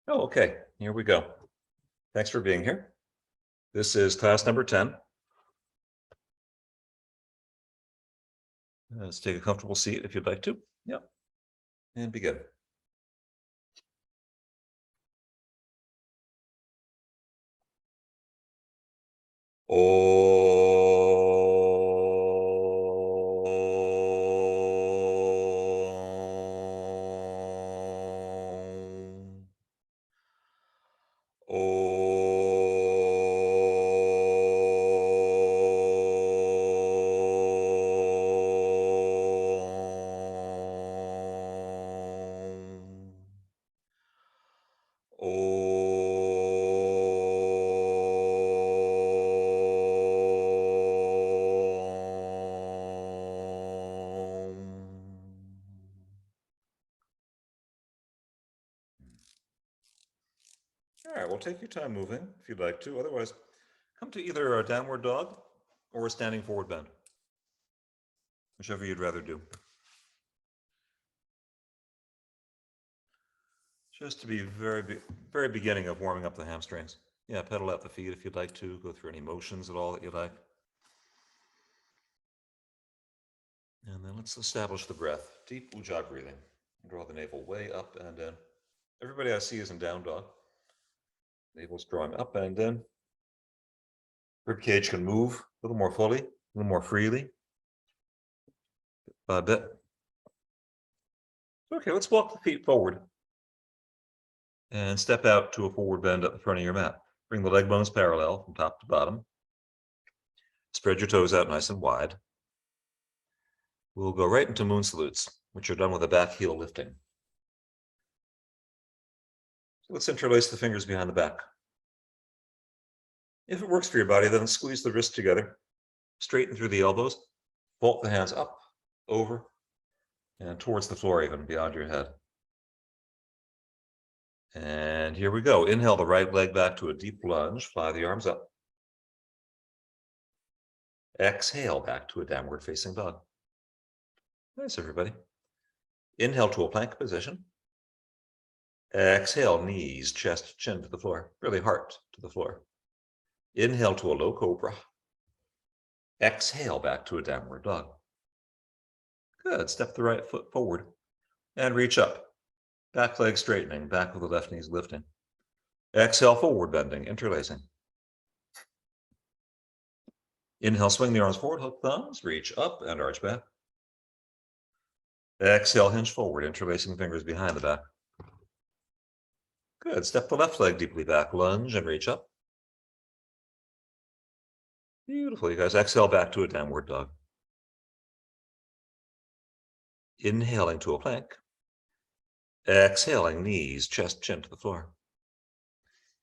Oh, okay. Here we go. Thanks for being here. This is class number 10. Let's take a comfortable seat if you'd like to. Yep. And begin. Om. All right, well, take your time moving if you'd like to. Otherwise, come to either a downward dog or a standing forward bend, whichever you'd rather do. Just to be very beginning of warming up the hamstrings. Yeah, pedal out the feet if you'd like to. Go through any motions at all that you like. And then let's establish the breath. Deep ujjayi breathing. Draw the navel way up and in. Everybody I see is in down dog. Navel's drawing up and in. Rib cage can move a little more fully, a little more freely. A bit. Okay, let's walk the feet forward. And step out to a forward bend at the front of your mat. Bring the leg bones parallel from top to bottom. Spread your toes out nice and wide. We'll go right into moon salutes, which are done with a back heel lifting. So let's interlace the fingers behind the back. If it works for your body, then squeeze the wrists together, straighten through the elbows, vault the hands up, over, and towards the floor even, beyond your head. And here we go. Inhale the right leg back to a deep lunge, fly the arms up. Exhale back to a downward facing dog. Nice, everybody. Inhale to a plank position. Exhale, knees, chest, chin to the floor, really heart to the floor. Inhale to a low cobra. Exhale back to a downward dog. Good. Step the right foot forward and reach up. Back leg straightening, back of the left knees lifting. Exhale, forward bending, interlacing. Inhale, swing the arms forward, hook thumbs, reach up and arch back. Exhale, hinge forward, interlacing fingers behind the back. Good. Step the left leg deeply back, lunge and reach up. Beautiful, you guys. Exhale back to a downward dog. Inhaling to a plank. Exhaling, knees, chest, chin to the floor.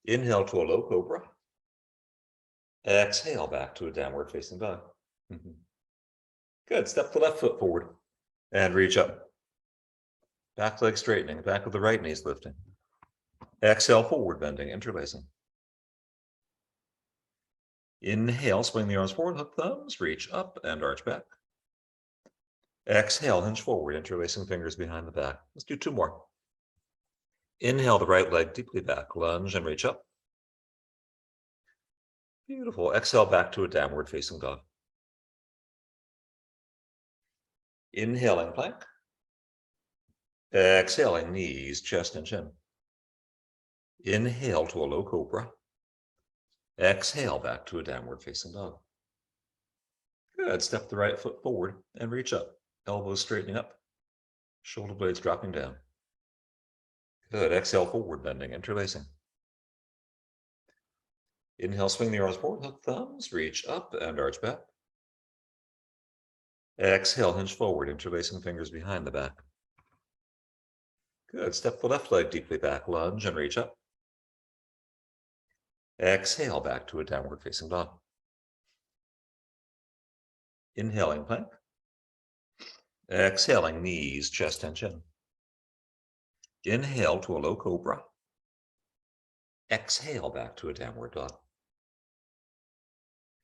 Inhale to a low cobra. Exhale back to a downward facing dog. Good. Step the left foot forward and reach up. Back leg straightening, back of the right knees lifting. Exhale, forward bending, interlacing. Inhale, swing the arms forward, hook thumbs, reach up and arch back. Exhale, hinge forward, interlacing fingers behind the back. Let's do two more. Inhale the right leg deeply back, lunge and reach up. Beautiful. Exhale back to a downward facing dog. Inhaling plank. Exhaling, knees, chest, and chin. Inhale to a low cobra. Exhale back to a downward facing dog. Good. Step the right foot forward and reach up. Elbows straightening up. Shoulder blades dropping down. Good. Exhale, forward bending, interlacing. Inhale, swing the arms forward, hook thumbs, reach up and arch back. Exhale, hinge forward, interlacing fingers behind the back. Good. Step the left leg deeply back, lunge and reach up. Exhale back to a downward facing dog. Inhaling plank. Exhaling, knees, chest, and chin. Inhale to a low cobra. Exhale back to a downward dog.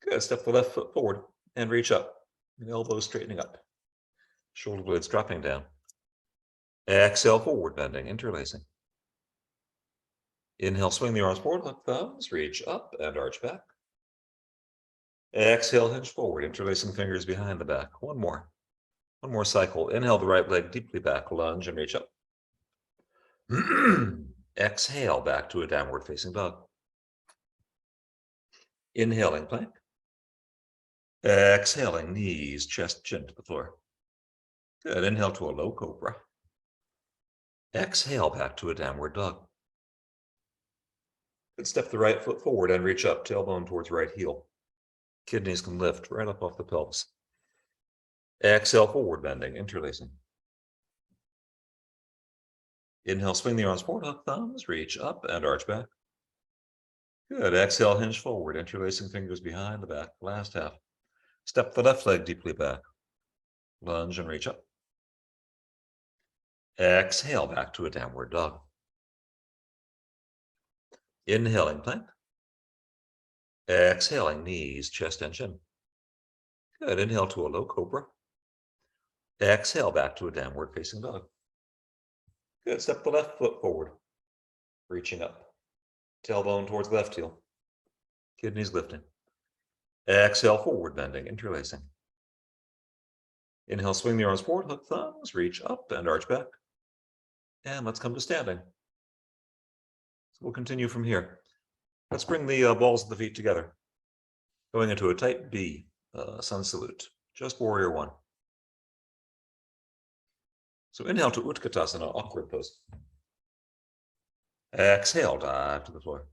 Good. Step the left foot forward and reach up. Elbows straightening up. Shoulder blades dropping down. Exhale, forward bending, interlacing. Inhale, swing the arms forward, hook thumbs, reach up and arch back. Exhale, hinge forward, interlacing fingers behind the back. One more cycle. Inhale the right leg deeply back, lunge and reach up. Exhale, back to a downward facing dog. Inhaling plank. Exhaling, knees, chest, chin to the floor. Good. Inhale to a low cobra. Exhale, back to a downward dog. Good. Step the right foot forward and reach up, tailbone towards right heel. Kidneys can lift right up off the pelvis. Exhale, forward bending, interlacing. Inhale, swing the arms forward, hook thumbs, reach up and arch back. Good. Exhale, hinge forward, interlacing fingers behind the back. Last half. Step the left leg deeply back. Lunge and reach up. Exhale, back to a downward dog. Inhaling plank. Exhaling, knees, chest, and chin. Good. Inhale to a low cobra. Exhale, back to a downward facing dog. Good. Step the left foot forward, reaching up. Tailbone towards left heel. Kidneys lifting. Exhale, forward bending, interlacing. Inhale, swing the arms forward, hook thumbs, reach up and arch back. And let's come to standing. So we'll continue from here. Let's bring the balls of the feet together. Going into a type B, sun salute, just warrior one. So inhale to Utkatasana, awkward pose. Exhale, dive to the floor.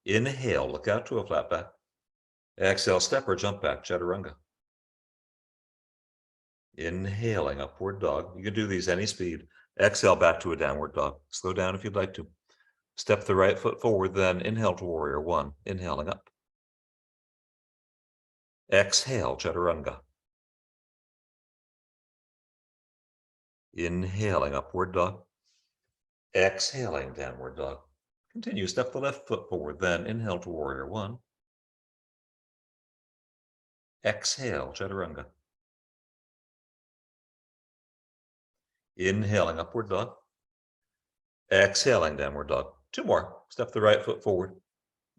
Inhale, look out to a flat back. Exhale, step or jump back, chaturanga. Inhaling, upward dog. You can do these any speed. Exhale, back to a downward dog. Slow down if you'd like to. Step the right foot forward, then inhale to warrior one, inhaling up. Exhale, chaturanga. Inhaling, upward dog. Exhaling, downward dog. Continue, step the left foot forward, then inhale to warrior one. Exhale, chaturanga. Inhaling, upward dog. Exhaling, downward dog. Two more. Step the right foot forward.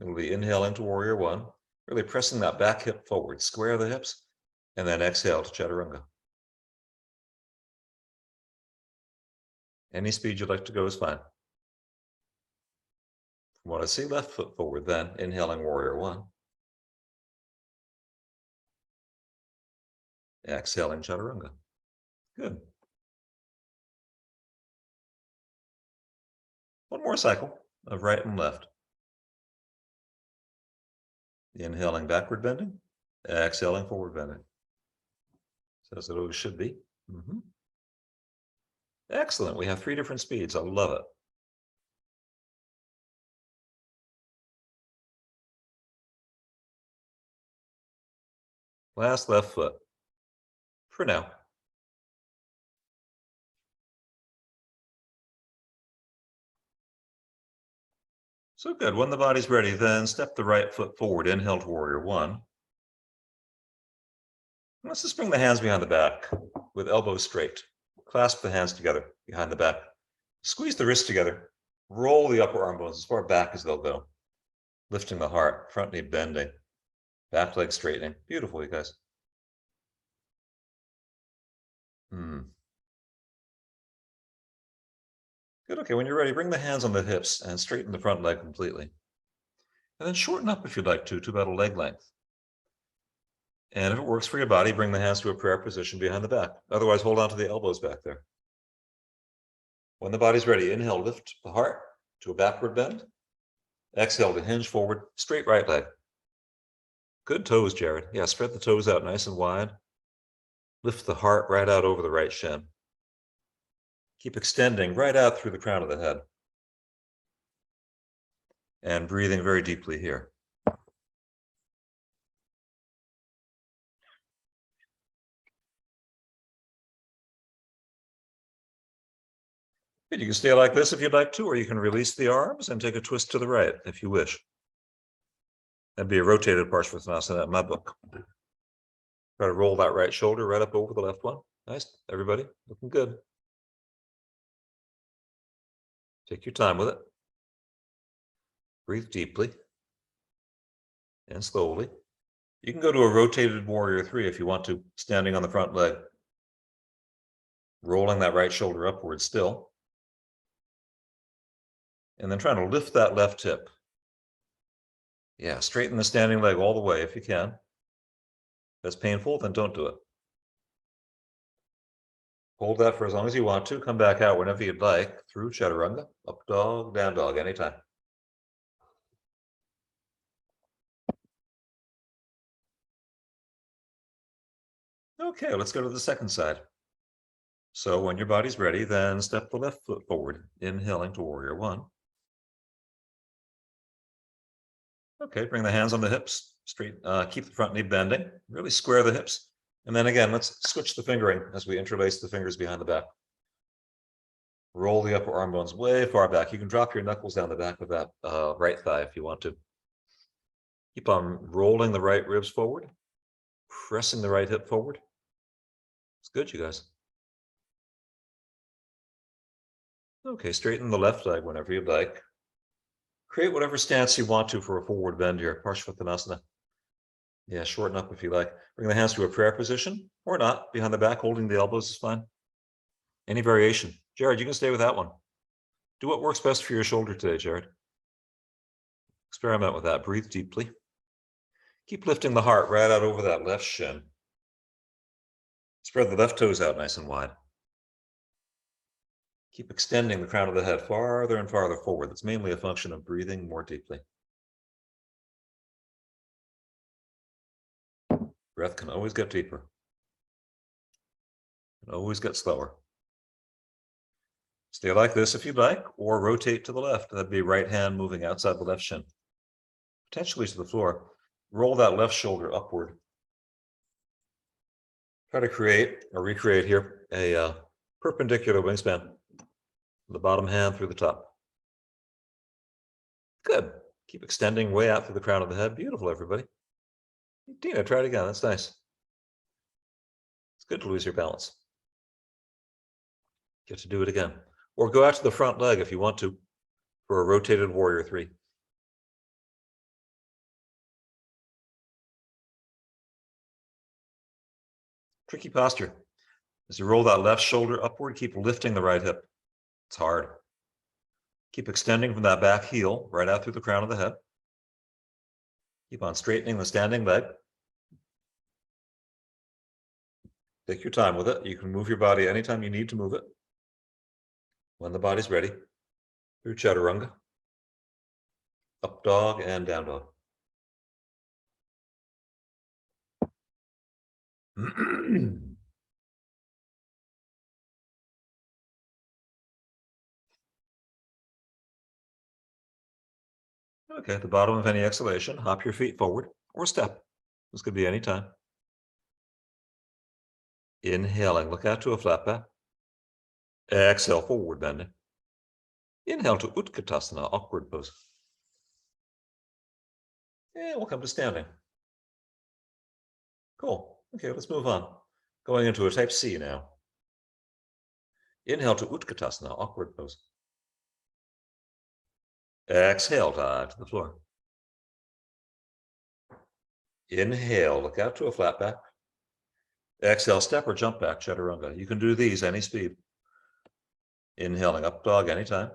It'll be inhaling to warrior one, really pressing that back hip forward, square the hips, and then exhale to chaturanga. Any speed you'd like to go is fine. From what I see, left foot forward, then inhaling warrior one. Exhaling chaturanga. Good. One more cycle of right and left. Inhaling backward bending, exhaling forward bending. So as it always should be. Excellent. We have 3 different speeds. I love it. Last left foot for now. So good. When the body's ready, then step the right foot forward. Inhale to warrior one. Let's just bring the hands behind the back with elbows straight. Clasp the hands together behind the back. Squeeze the wrists together. Roll the upper arm bones as far back as they'll go. Lifting the heart, front knee bending, back leg straightening. Beautiful, you guys. Good. Okay, when you're ready, bring the hands on the hips and straighten the front leg completely. And then shorten up if you'd like to about a leg length. And if it works for your body, bring the hands to a prayer position behind the back. Otherwise, hold on to the elbows back there. When the body's ready, inhale, lift the heart to a backward bend. Exhale to hinge forward, straight right leg. Good toes, Jared. Yeah, spread the toes out nice and wide. Lift the heart right out over the right shin. Keep extending right out through the crown of the head. And breathing very deeply here. Good. You can stay like this if you'd like to, or you can release the arms and take a twist to the right if you wish. That'd be a rotated Parsvottanasana in my book. Try to roll that right shoulder right up over the left one. Nice, everybody, looking good. Take your time with it. Breathe deeply and slowly. You can go to a rotated warrior 3 if you want to, standing on the front leg. Rolling that right shoulder upward still. And then trying to lift that left hip. Yeah, straighten the standing leg all the way if you can. If that's painful, then don't do it. Hold that for as long as you want to. Come back out whenever you'd like through chaturanga, up dog, down dog, anytime. Okay, let's go to the second side. So when your body's ready, then step the left foot forward, inhaling to warrior 1. Okay, bring the hands on the hips, straight, keep the front knee bending, really square the hips. And then again, let's switch the fingering as we interlace the fingers behind the back. Roll the upper arm bones way far back. You can drop your knuckles down the back of that right thigh if you want to. Keep on rolling the right ribs forward, pressing the right hip forward. It's good, you guys. Okay, straighten the left leg whenever you'd like. Create whatever stance you want to for a forward bend here, Parshvattanasana. Yeah, shorten up if you like. Bring the hands to a prayer position or not. Behind the back, holding the elbows is fine. Any variation. Jared, you can stay with that one. Do what works best for your shoulder today, Jared. Experiment with that. Breathe deeply. Keep lifting the heart right out over that left shin. Spread the left toes out nice and wide. Keep extending the crown of the head farther and farther forward. That's mainly a function of breathing more deeply. Breath can always get deeper. Can always get slower. Stay like this if you'd like, or rotate to the left. That'd be right hand moving outside the left shin, potentially to the floor. Roll that left shoulder upward. Try to create or recreate here a perpendicular wingspan. The bottom hand through the top. Good. Keep extending way out through the crown of the head. Beautiful, everybody. Dina, try it again. That's nice. It's good to lose your balance. Get to do it again. Or go out to the front leg if you want to for a rotated warrior 3. Tricky posture. As you roll that left shoulder upward, keep lifting the right hip. It's hard. Keep extending from that back heel right out through the crown of the head. Keep on straightening the standing leg. Take your time with it. You can move your body anytime you need to move it. When the body's ready, through chaturanga, up dog and down dog. Okay, at the bottom of any exhalation, hop your feet forward or step. This could be any time. Inhaling, look out to a flat back. Exhale, forward bending. Inhale to Utkatasana, awkward pose. And we'll come to standing. Cool. Okay, let's move on. Going into a type C now. Inhale to Utkatasana, awkward pose. Exhale, dive to the floor. Inhale, look out to a flat back. Exhale, step or jump back, chaturanga. You can do these any speed. Inhaling up dog anytime.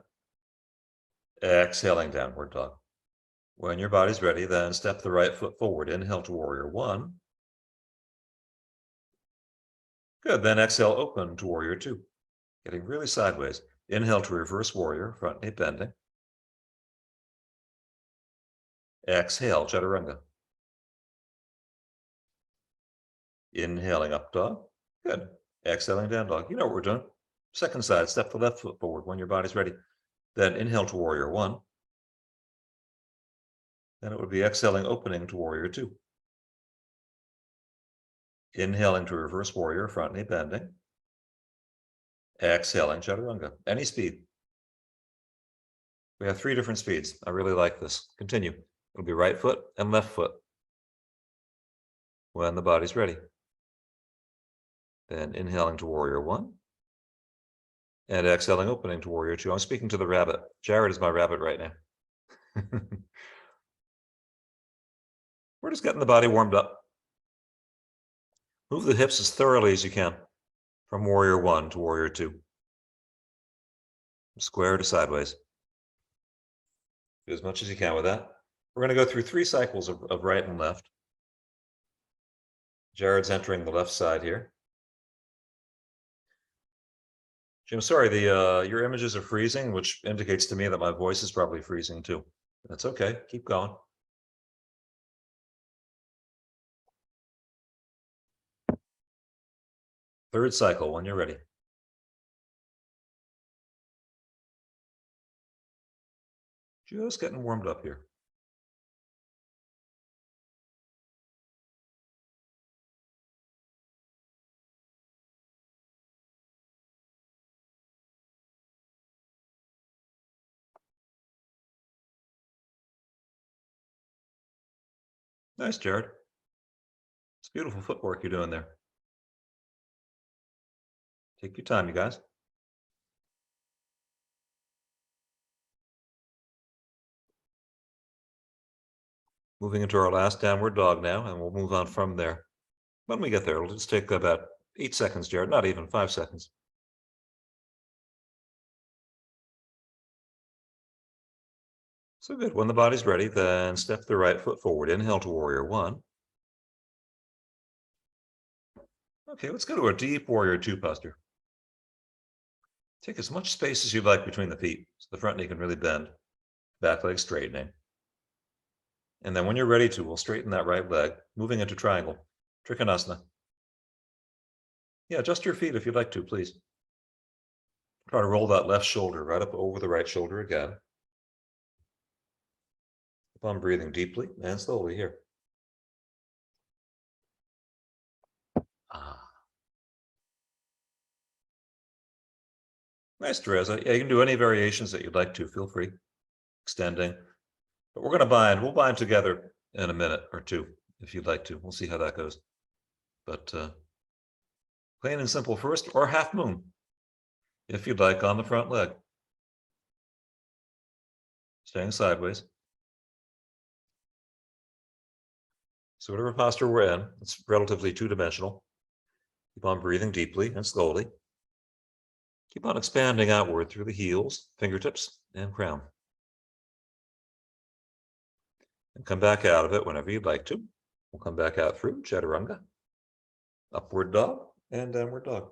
Exhaling downward dog. When your body's ready, then step the right foot forward. Inhale to warrior 1. Good, then exhale, open to warrior 2. Getting really sideways. Inhale to reverse warrior, front knee bending. Exhale, chaturanga. Inhaling up dog. Good. Exhaling down dog. You know what we're doing. Second side, step the left foot forward when your body's ready. Then inhale to warrior 1. Then it would be exhaling, opening to warrior 2. Inhaling to reverse warrior, front knee bending. Exhaling, chaturanga. Any speed. We have 3 different speeds. I really like this. Continue. It'll be right foot and left foot when the body's ready. Then inhaling to warrior 1. And exhaling, opening to warrior 2. I'm speaking to the rabbit. Jared is my rabbit right now. We're just getting the body warmed up. Move the hips as thoroughly as you can from warrior one to warrior two. Square to sideways. Do as much as you can with that. We're going to go through 3 cycles of right and left. Jared's entering the left side here. Jim, sorry, your images are freezing, which indicates to me that my voice is probably freezing too. That's okay. Keep going. Third cycle when you're ready. Just getting warmed up here. Nice, Jared. It's beautiful footwork you're doing there. Take your time, you guys. Moving into our last downward dog now, and we'll move on from there. When we get there, it'll just take about 8 seconds, Jared, not even 5 seconds. So good. When the body's ready, then step the right foot forward. Inhale to warrior one. Okay, let's go to a deep warrior two posture. Take as much space as you'd like between the feet, so the front knee can really bend. Back leg straightening. And then when you're ready to, we'll straighten that right leg, moving into triangle, Trikonasana. Yeah, adjust your feet if you'd like to, please. Try to roll that left shoulder right up over the right shoulder again. Keep on breathing deeply and slowly here. Nice, Teresa. Yeah, you can do any variations that you'd like to. Feel free. Extending. But we're going to bind. We'll bind together in a minute or two if you'd like to. We'll see how that goes. But plain and simple first, or half moon, if you'd like, on the front leg. Staying sideways. So whatever posture we're in, it's relatively two-dimensional. Keep on breathing deeply and slowly. Keep on expanding outward through the heels, fingertips, and crown. And come back out of it whenever you'd like to. We'll come back out through Chaturanga, upward dog, and downward dog.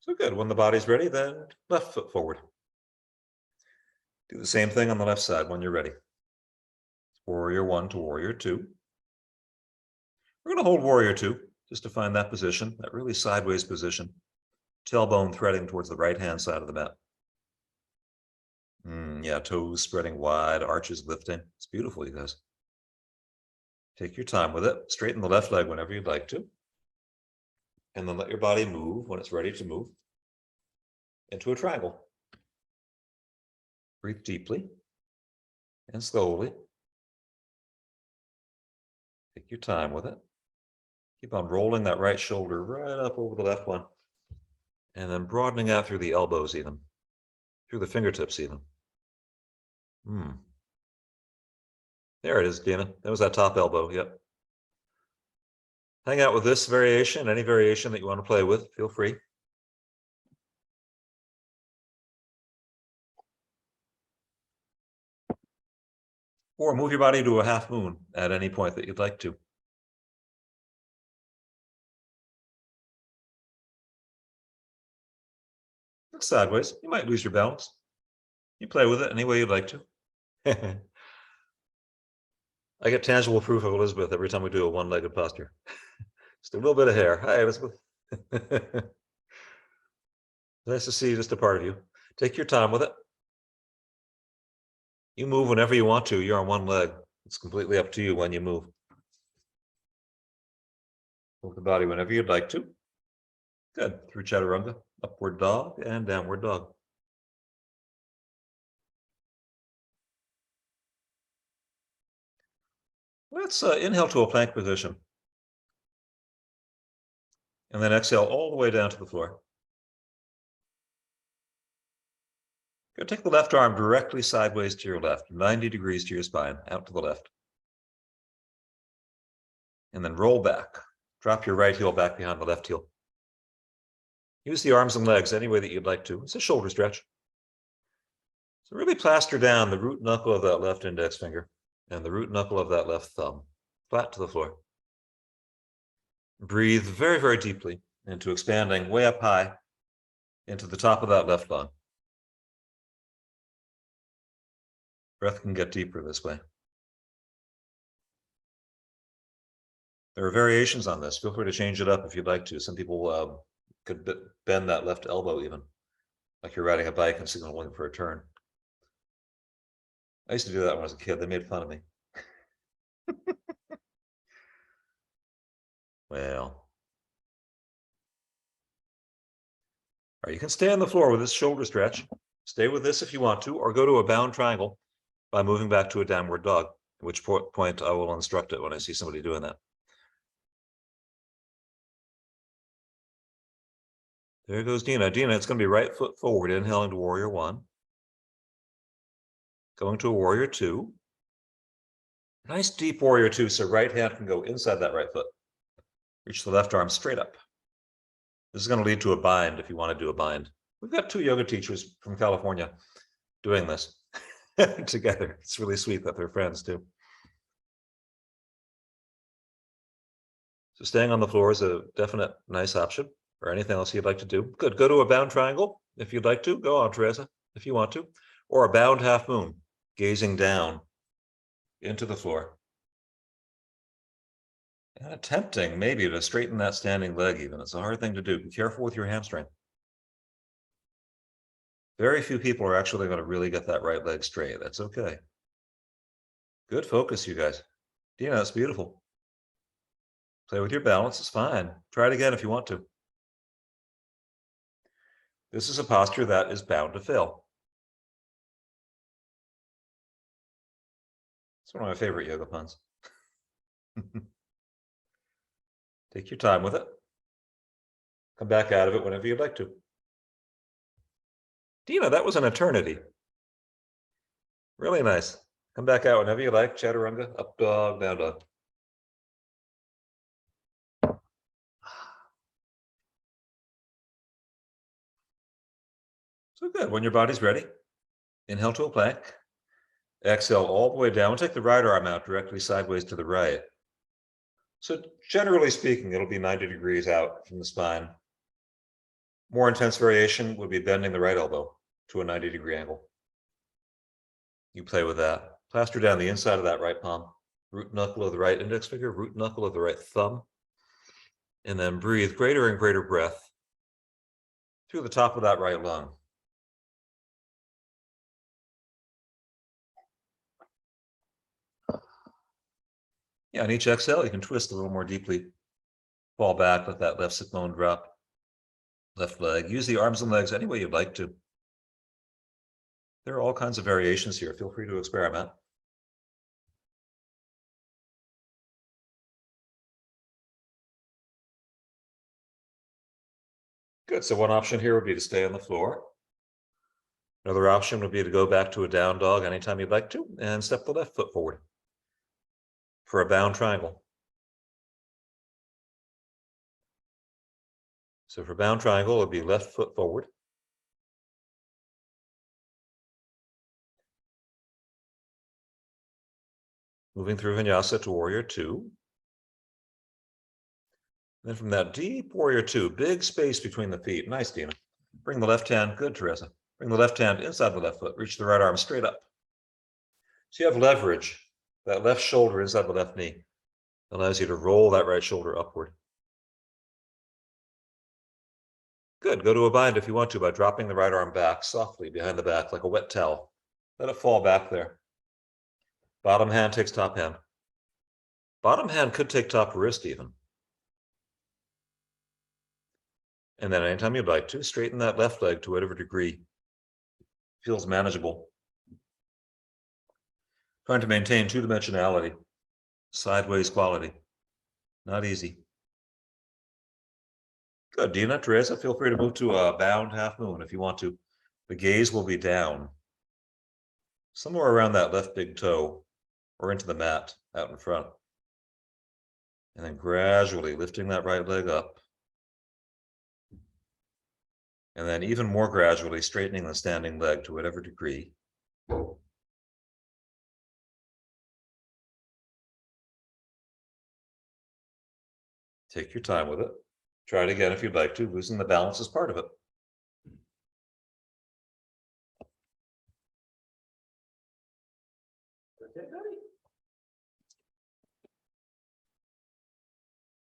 So good. When the body's ready, then left foot forward. Do the same thing on the left side when you're ready. Warrior one to warrior two. We're going to hold warrior two just to find that position, that really sideways position. Tailbone threading towards the right-hand side of the mat. Yeah, toes spreading wide, arches lifting. It's beautiful, you guys. Take your time with it. Straighten the left leg whenever you'd like to. And then let your body move when it's ready to move into a triangle. Breathe deeply and slowly. Take your time with it. Keep on rolling that right shoulder right up over the left one. And then broadening out through the elbows even. Through the fingertips even. There it is, Dina. That was that top elbow, yep. Hang out with this variation, any variation that you want to play with, feel free. Or move your body to a half moon at any point that you'd like to. Look sideways. You might lose your balance. You play with it any way you'd like to. I get tangible proof of Elizabeth every time we do a one-legged posture. Just a little bit of hair. Hi, Elizabeth. Nice to see just a part of you. Take your time with it. You move whenever you want to. You're on one leg. It's completely up to you when you move. Move the body whenever you'd like to. Good. Through Chaturanga, upward dog and downward dog. Let's inhale to a plank position. And then exhale all the way down to the floor. You're gonna take the left arm directly sideways to your left, 90 degrees to your spine, out to the left. And then roll back. Drop your right heel back behind the left heel. Use the arms and legs any way that you'd like to. It's a shoulder stretch. So really plaster down the root knuckle of that left index finger and the root knuckle of that left thumb, flat to the floor. Breathe very, very deeply into expanding way up high into the top of that left lung. Breath can get deeper this way. There are variations on this. Feel free to change it up if you'd like to. Some people could bend that left elbow even, like you're riding a bike and signaling for a turn. I used to do that when I was a kid. They made fun of me. Well. All right, you can stay on the floor with this shoulder stretch. Stay with this if you want to, or go to a bound triangle by moving back to a downward dog, at which point I will instruct it when I see somebody doing that. There goes Dina. Dina, it's going to be right foot forward, inhaling to warrior one. Going to a warrior two. Nice deep warrior two, so right hand can go inside that right foot. Reach the left arm straight up. This is going to lead to a bind if you want to do a bind. We've got 2 yoga teachers from California doing this together. It's really sweet that they're friends too. So staying on the floor is a definite nice option, or anything else you'd like to do. Good. Go to a bound triangle if you'd like to. Go on, Teresa, if you want to. Or a bound half moon, gazing down into the floor. And attempting maybe to straighten that standing leg even. It's a hard thing to do. Be careful with your hamstring. Very few people are actually going to really get that right leg straight. That's okay. Good focus, you guys. Dina, that's beautiful. Play with your balance. It's fine. Try it again if you want to. This is a posture that is bound to fail. It's one of my favorite yoga puns. Take your time with it. Come back out of it whenever you'd like to. Dina, that was an eternity. Really nice. Come back out whenever you like. Chaturanga, up dog, down dog. So good. When your body's ready, inhale to a plank. Exhale all the way down. We'll take the right arm out directly sideways to the right. So generally speaking, it'll be 90 degrees out from the spine. More intense variation would be bending the right elbow to a 90-degree angle. You play with that. Plaster down the inside of that right palm. Root knuckle of the right index finger, root knuckle of the right thumb. And then breathe greater and greater breath through the top of that right lung. Yeah, on each exhale, you can twist a little more deeply. Fall back, let that left sit bone drop. Left leg. Use the arms and legs any way you'd like to. There are all kinds of variations here. Feel free to experiment. Good. So one option here would be to stay on the floor. Another option would be to go back to a down dog anytime you'd like to and step the left foot forward for a bound triangle. So for bound triangle, it would be left foot forward. Moving through vinyasa to warrior two. Then from that deep warrior two, big space between the feet. Nice, Dina. Bring the left hand, good, Teresa. Bring the left hand inside the left foot. Reach the right arm straight up. So you have leverage. That left shoulder inside the left knee allows you to roll that right shoulder upward. Good. Go to a bind if you want to by dropping the right arm back softly behind the back like a wet towel. Let it fall back there. Bottom hand takes top hand. Bottom hand could take top wrist even. And then anytime you'd like to, straighten that left leg to whatever degree feels manageable. Trying to maintain two-dimensionality, sideways quality. Not easy. Good, Dina, Teresa, feel free to move to a bound half moon if you want to. The gaze will be down, somewhere around that left big toe or into the mat out in front. And then gradually lifting that right leg up. And then even more gradually straightening the standing leg to whatever degree. Take your time with it. Try it again if you'd like to. Losing the balance is part of it.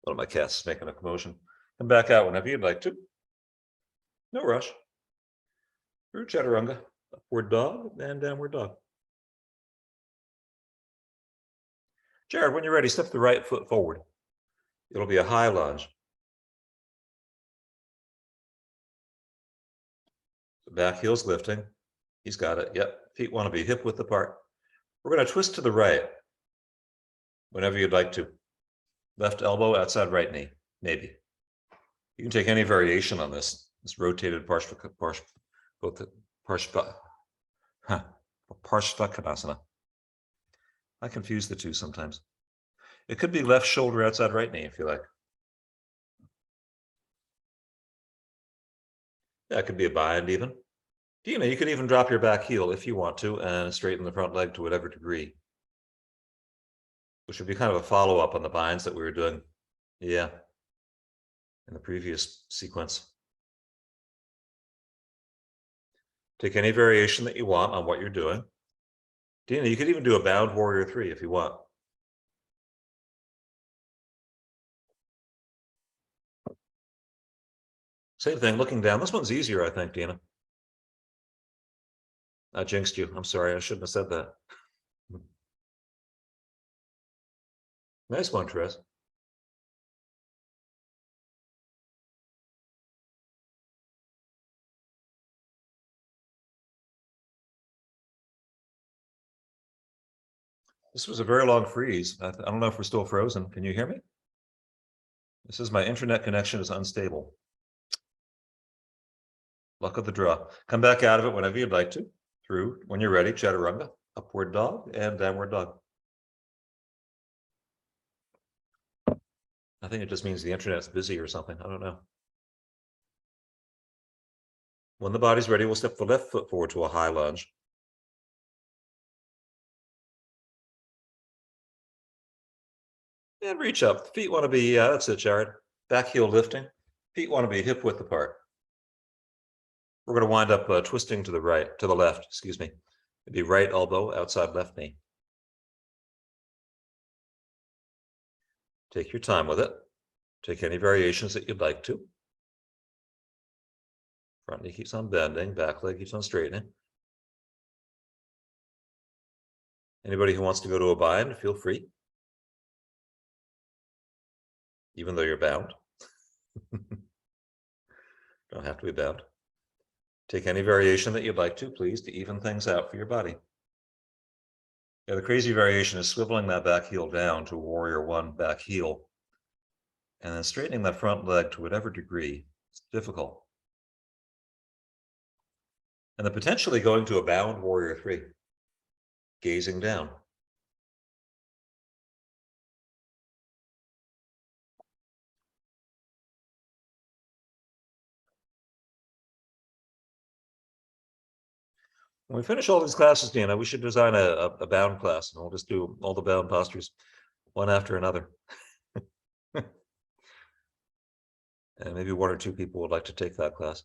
One of my cats is making a commotion. Come back out whenever you'd like to. No rush. Through chaturanga, upward dog, and downward dog. Jared, when you're ready, step the right foot forward. It'll be a high lunge. The back heel's lifting. He's got it. Yep. Feet want to be hip width apart. We're going to twist to the right whenever you'd like to. Left elbow outside right knee, maybe. You can take any variation on this rotated Parshvakonasana. I confuse the two sometimes. It could be left shoulder outside right knee if you like. Yeah, it could be a bind even. Dina, you can even drop your back heel if you want to and straighten the front leg to whatever degree. Which would be kind of a follow-up on the binds that we were doing. Yeah. In the previous sequence. Take any variation that you want on what you're doing. Dina, you could even do a bound warrior 3 if you want. Same thing, looking down. This one's easier, I think, Dina. I jinxed you. I'm sorry. I shouldn't have said that. Nice one, Therese. This was a very long freeze. I don't know if we're still frozen. Can you hear me? This is my internet connection is unstable. Luck of the draw. Come back out of it whenever you'd like to. Through, when you're ready, chaturanga, upward dog, and downward dog. I think it just means the internet's busy or something. I don't know. When the body's ready, we'll step the left foot forward to a high lunge. And reach up. Feet want to be, that's it, Jared. Back heel lifting. Feet want to be hip width apart. We're going to wind up twisting to the right, to the left, excuse me. It'd be right elbow outside left knee. Take your time with it. Take any variations that you'd like to. Front knee keeps on bending, back leg keeps on straightening. Anybody who wants to go to a bind, feel free. Even though you're bound. Don't have to be bound. Take any variation that you'd like to, please, to even things out for your body. Yeah, the crazy variation is swiveling that back heel down to warrior 1 back heel. And then straightening that front leg to whatever degree. It's difficult. And then potentially going to a bound warrior 3. Gazing down. When we finish all these classes, Dina, we should design a bound class, and we'll just do all the bound postures one after another. And maybe 1 or 2 people would like to take that class.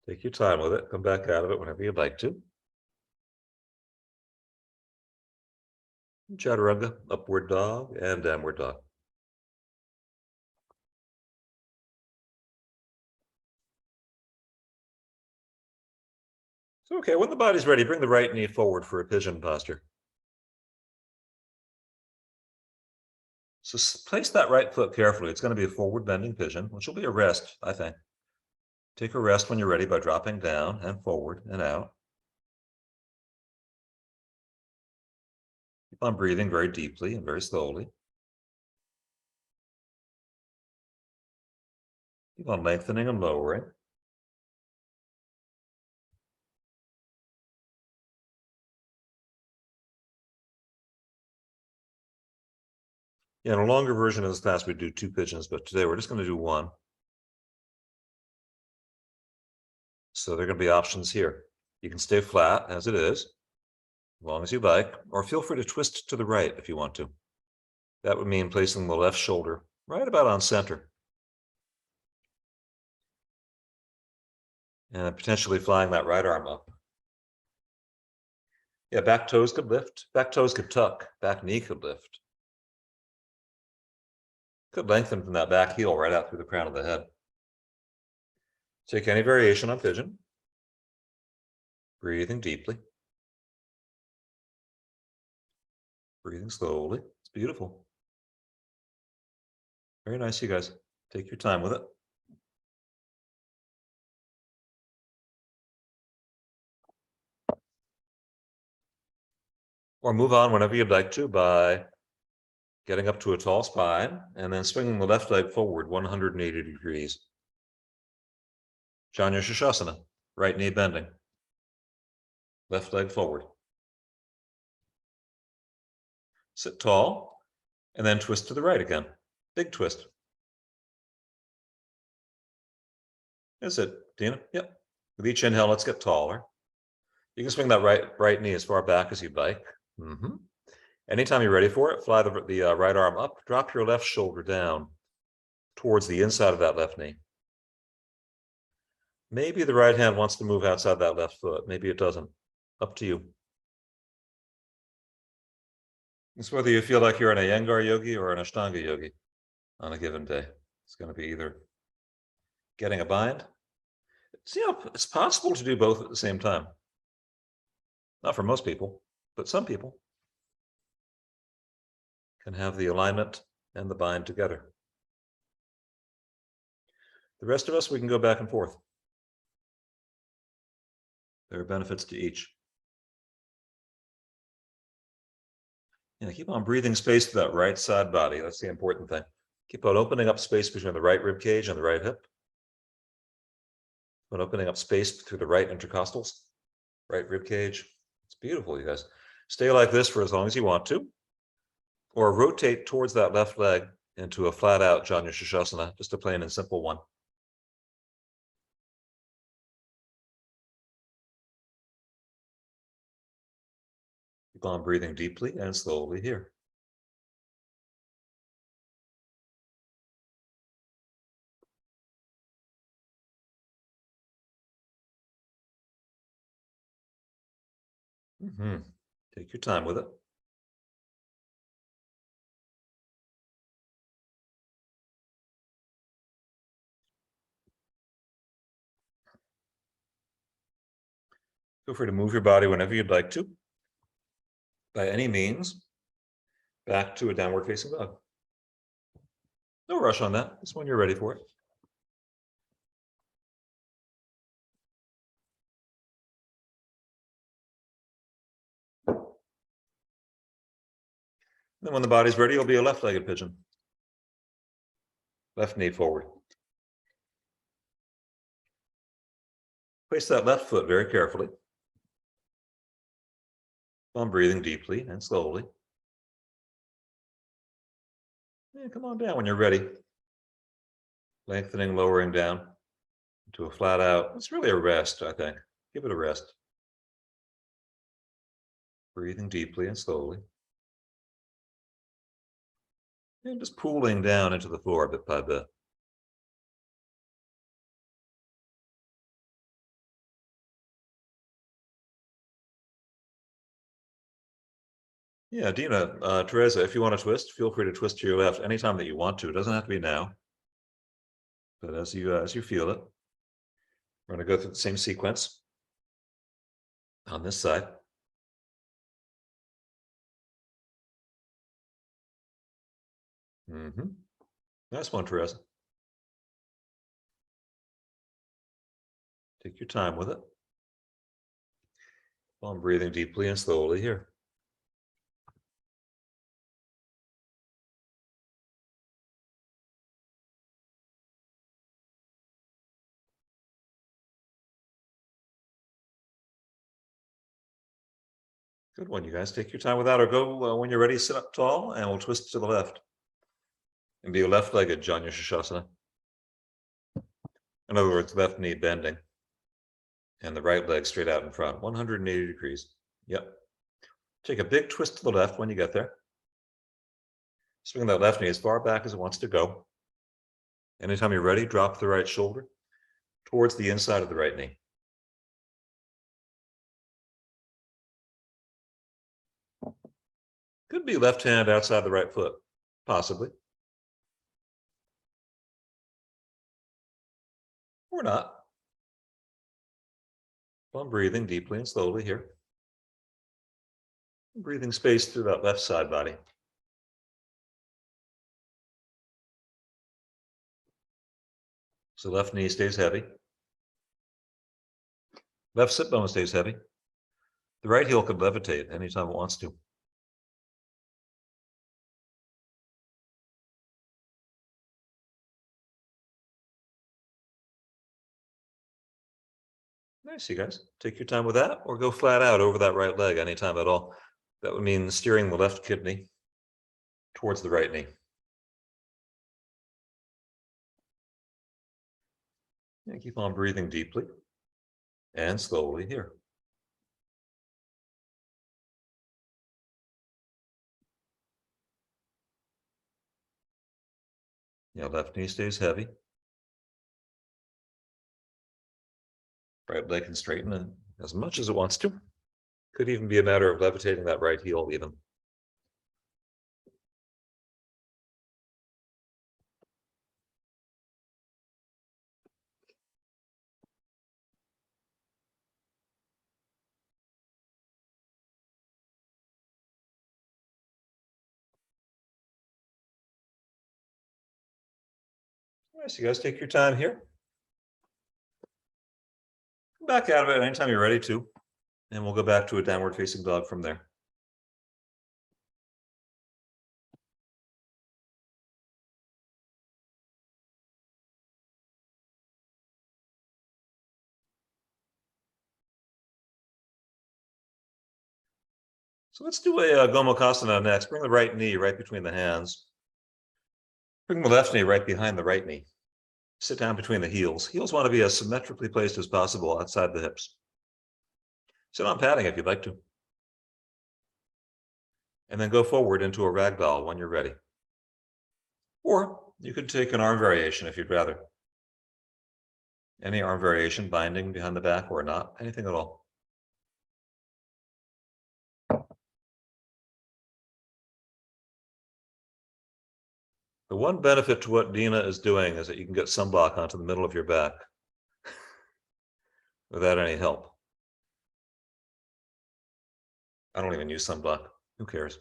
Take your time with it. Come back out of it whenever you'd like to. Chaturanga, upward dog, and downward dog. So, okay, when the body's ready, bring the right knee forward for a pigeon posture. So place that right foot carefully. It's going to be a forward bending pigeon, which will be a rest, I think. Take a rest when you're ready by dropping down and forward and out. Keep on breathing very deeply and very slowly. Keep on lengthening and lowering. Yeah, in a longer version of this class, we do 2 pigeons, but today we're just going to do 1. So there are going to be options here. You can stay flat as it is, as long as you like, or feel free to twist to the right if you want to. That would mean placing the left shoulder right about on center. And potentially flying that right arm up. Yeah, back toes could lift, back toes could tuck, back knee could lift. Could lengthen from that back heel right out through the crown of the head. Take any variation on pigeon. Breathing deeply. Breathing slowly. It's beautiful. Very nice, you guys. Take your time with it. Or move on whenever you'd like to by getting up to a tall spine and then swinging the left leg forward 180 degrees. Janu Shirshasana, right knee bending. Left leg forward. Sit tall and then twist to the right again. Big twist. That's it, Dina. Yep. With each inhale, let's get taller. You can swing that right knee as far back as you'd like. Anytime you're ready for it, fly the right arm up, drop your left shoulder down towards the inside of that left knee. Maybe the right hand wants to move outside that left foot. Maybe it doesn't. Up to you. It's whether you feel like you're an Iyengar yogi or an Ashtanga yogi on a given day. It's going to be either getting a bind. It's possible to do both at the same time. Not for most people, but some people can have the alignment and the bind together. The rest of us, we can go back and forth. There are benefits to each. Yeah, keep on breathing space to that right side body. That's the important thing. Keep on opening up space between the right rib cage and the right hip. Keep on opening up space through the right intercostals, right rib cage. It's beautiful, you guys. Stay like this for as long as you want to, or rotate towards that left leg into a flat out Janu Shirshasana, just a plain and simple one. Keep on breathing deeply and slowly here. Take your time with it. Feel free to move your body whenever you'd like to. By any means, back to a downward facing dog. No rush on that. It's when you're ready for it. Then when the body's ready, you'll be a left-legged pigeon. Left knee forward. Place that left foot very carefully. While breathing deeply and slowly. And come on down when you're ready. Lengthening, lowering down to a flat out. It's really a rest, I think. Give it a rest. Breathing deeply and slowly. And just pulling down into the floor bit by bit. Yeah, Dina, Teresa, if you want to twist, feel free to twist to your left anytime that you want to. It doesn't have to be now, but as you feel it. We're going to go through the same sequence on this side. Nice one, Teresa. Take your time with it. While I'm breathing deeply and slowly here. Good one, you guys. Take your time with that, or go when you're ready, sit up tall, and we'll twist to the left. and be left-legged Janu Shashasana. In other words, left knee bending and the right leg straight out in front, 180 degrees. Yep. Take a big twist to the left when you get there. Swing that left knee as far back as it wants to go. Anytime you're ready, drop the right shoulder towards the inside of the right knee. Could be left hand outside the right foot, possibly. Or not. Well, I'm breathing deeply and slowly here. Breathing space through that left side body. So left knee stays heavy. Left sit bone stays heavy. The right heel could levitate anytime it wants to. Nice, you guys. Take your time with that, or go flat out over that right leg anytime at all. That would mean steering the left kidney towards the right knee. And keep on breathing deeply and slowly here. Yeah, left knee stays heavy. Right leg can straighten it as much as it wants to. Could even be a matter of levitating that right heel even. All right, so you guys take your time here. Come back out of it anytime you're ready to, and we'll go back to a downward facing dog from there. So let's do a Gomukhasana next. Bring the right knee right between the hands. Bring the left knee right behind the right knee. Sit down between the heels. Heels want to be as symmetrically placed as possible outside the hips. Sit on padding if you'd like to. And then go forward into a ragdoll when you're ready. Or you could take an arm variation if you'd rather. Any arm variation, binding behind the back or not, anything at all. The one benefit to what Dina is doing is that you can get sunblock onto the middle of your back without any help. I don't even use sunblock. Who cares?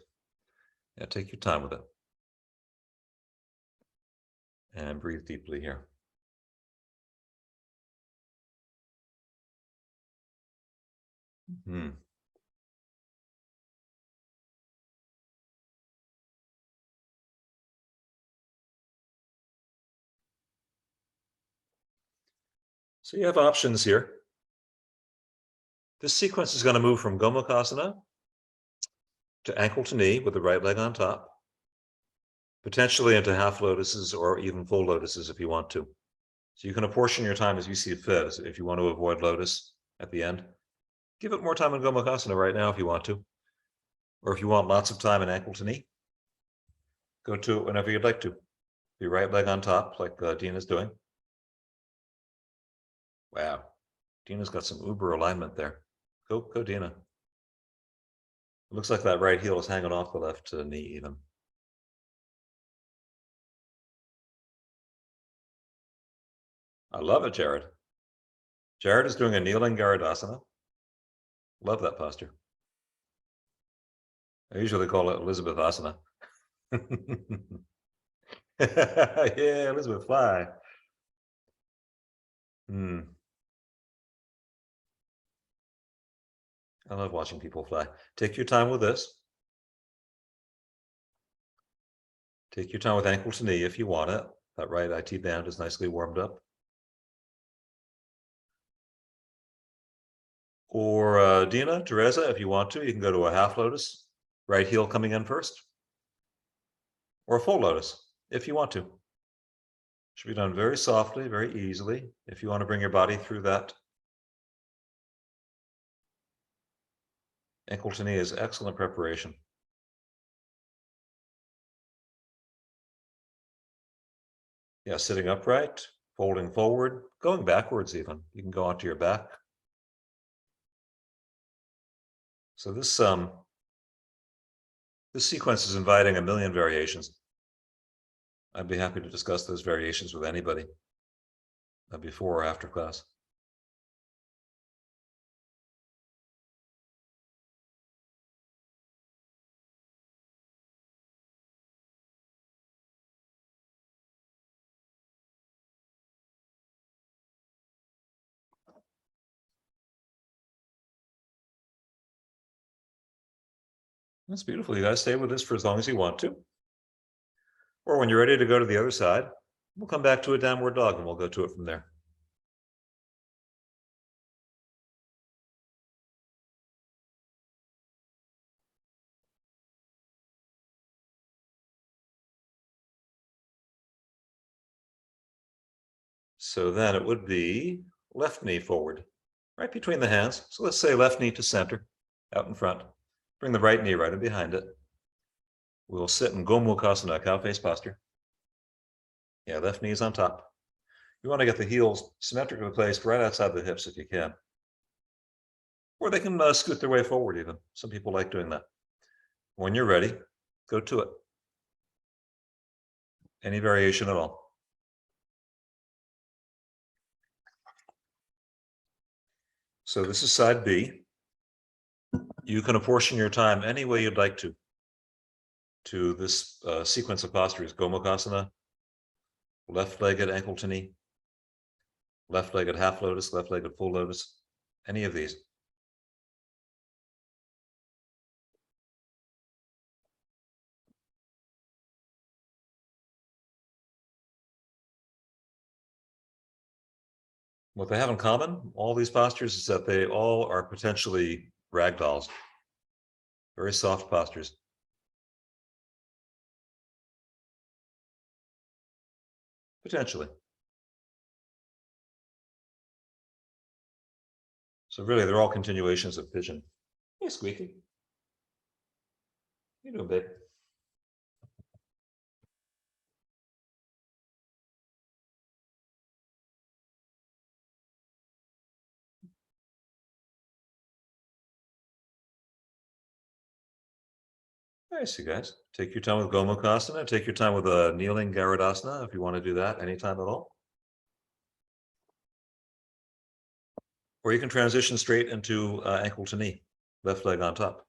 Yeah, take your time with it. And breathe deeply here. So you have options here. This sequence is going to move from Gomukhasana to ankle to knee with the right leg on top, potentially into half lotuses or even full lotuses if you want to. So you can apportion your time as you see fit. If you want to avoid lotus at the end, give it more time in Gomukhasana right now if you want to. Or if you want lots of time in ankle to knee, go to it whenever you'd like to. Your right leg on top, like Dina's doing. Wow, Dina's got some uber alignment there. Go Dina. It looks like that right heel is hanging off the left knee even. I love it, Jared. Jared is doing a kneeling Garudasana. Love that posture. I usually call it Elizabeth Asana. Yeah, Elizabeth, fly. I love watching people fly. Take your time with this. Take your time with ankle to knee if you want it. That right IT band is nicely warmed up. Or Dina, Teresa, if you want to, you can go to a half lotus, right heel coming in first. Or a full lotus. if you want to. Should be done very softly, very easily. If you want to bring your body through that, ankle to knee is excellent preparation. Yeah, sitting upright, folding forward, going backwards even. You can go onto your back. So this sequence is inviting a million variations. I'd be happy to discuss those variations with anybody before or after class. That's beautiful. You guys stay with this for as long as you want to. Or when you're ready to go to the other side, we'll come back to a downward dog and we'll go to it from there. So then it would be left knee forward, right between the hands. So let's say left knee to center, out in front. Bring the right knee right in behind it. We'll sit in Gomukhasana, cow face posture. Yeah, left knee is on top. You want to get the heels symmetrically placed right outside the hips if you can. Or they can scoot their way forward even. Some people like doing that. When you're ready, go to it. Any variation at all. So this is side B. You can apportion your time any way you'd like to this sequence of postures: Gomukhasana, left-legged ankle to knee, left-legged half lotus, left-legged full lotus, any of these. What they have in common, all these postures, is that they all are potentially ragdolls, very soft postures. Potentially. So really, they're all continuations of pigeon. Hey, Squeaky. How you doing, babe? Nice, you guys. Take your time with Gomukhasana. Take your time with a kneeling Garudasana if you want to do that anytime at all. Or you can transition straight into ankle to knee, left leg on top.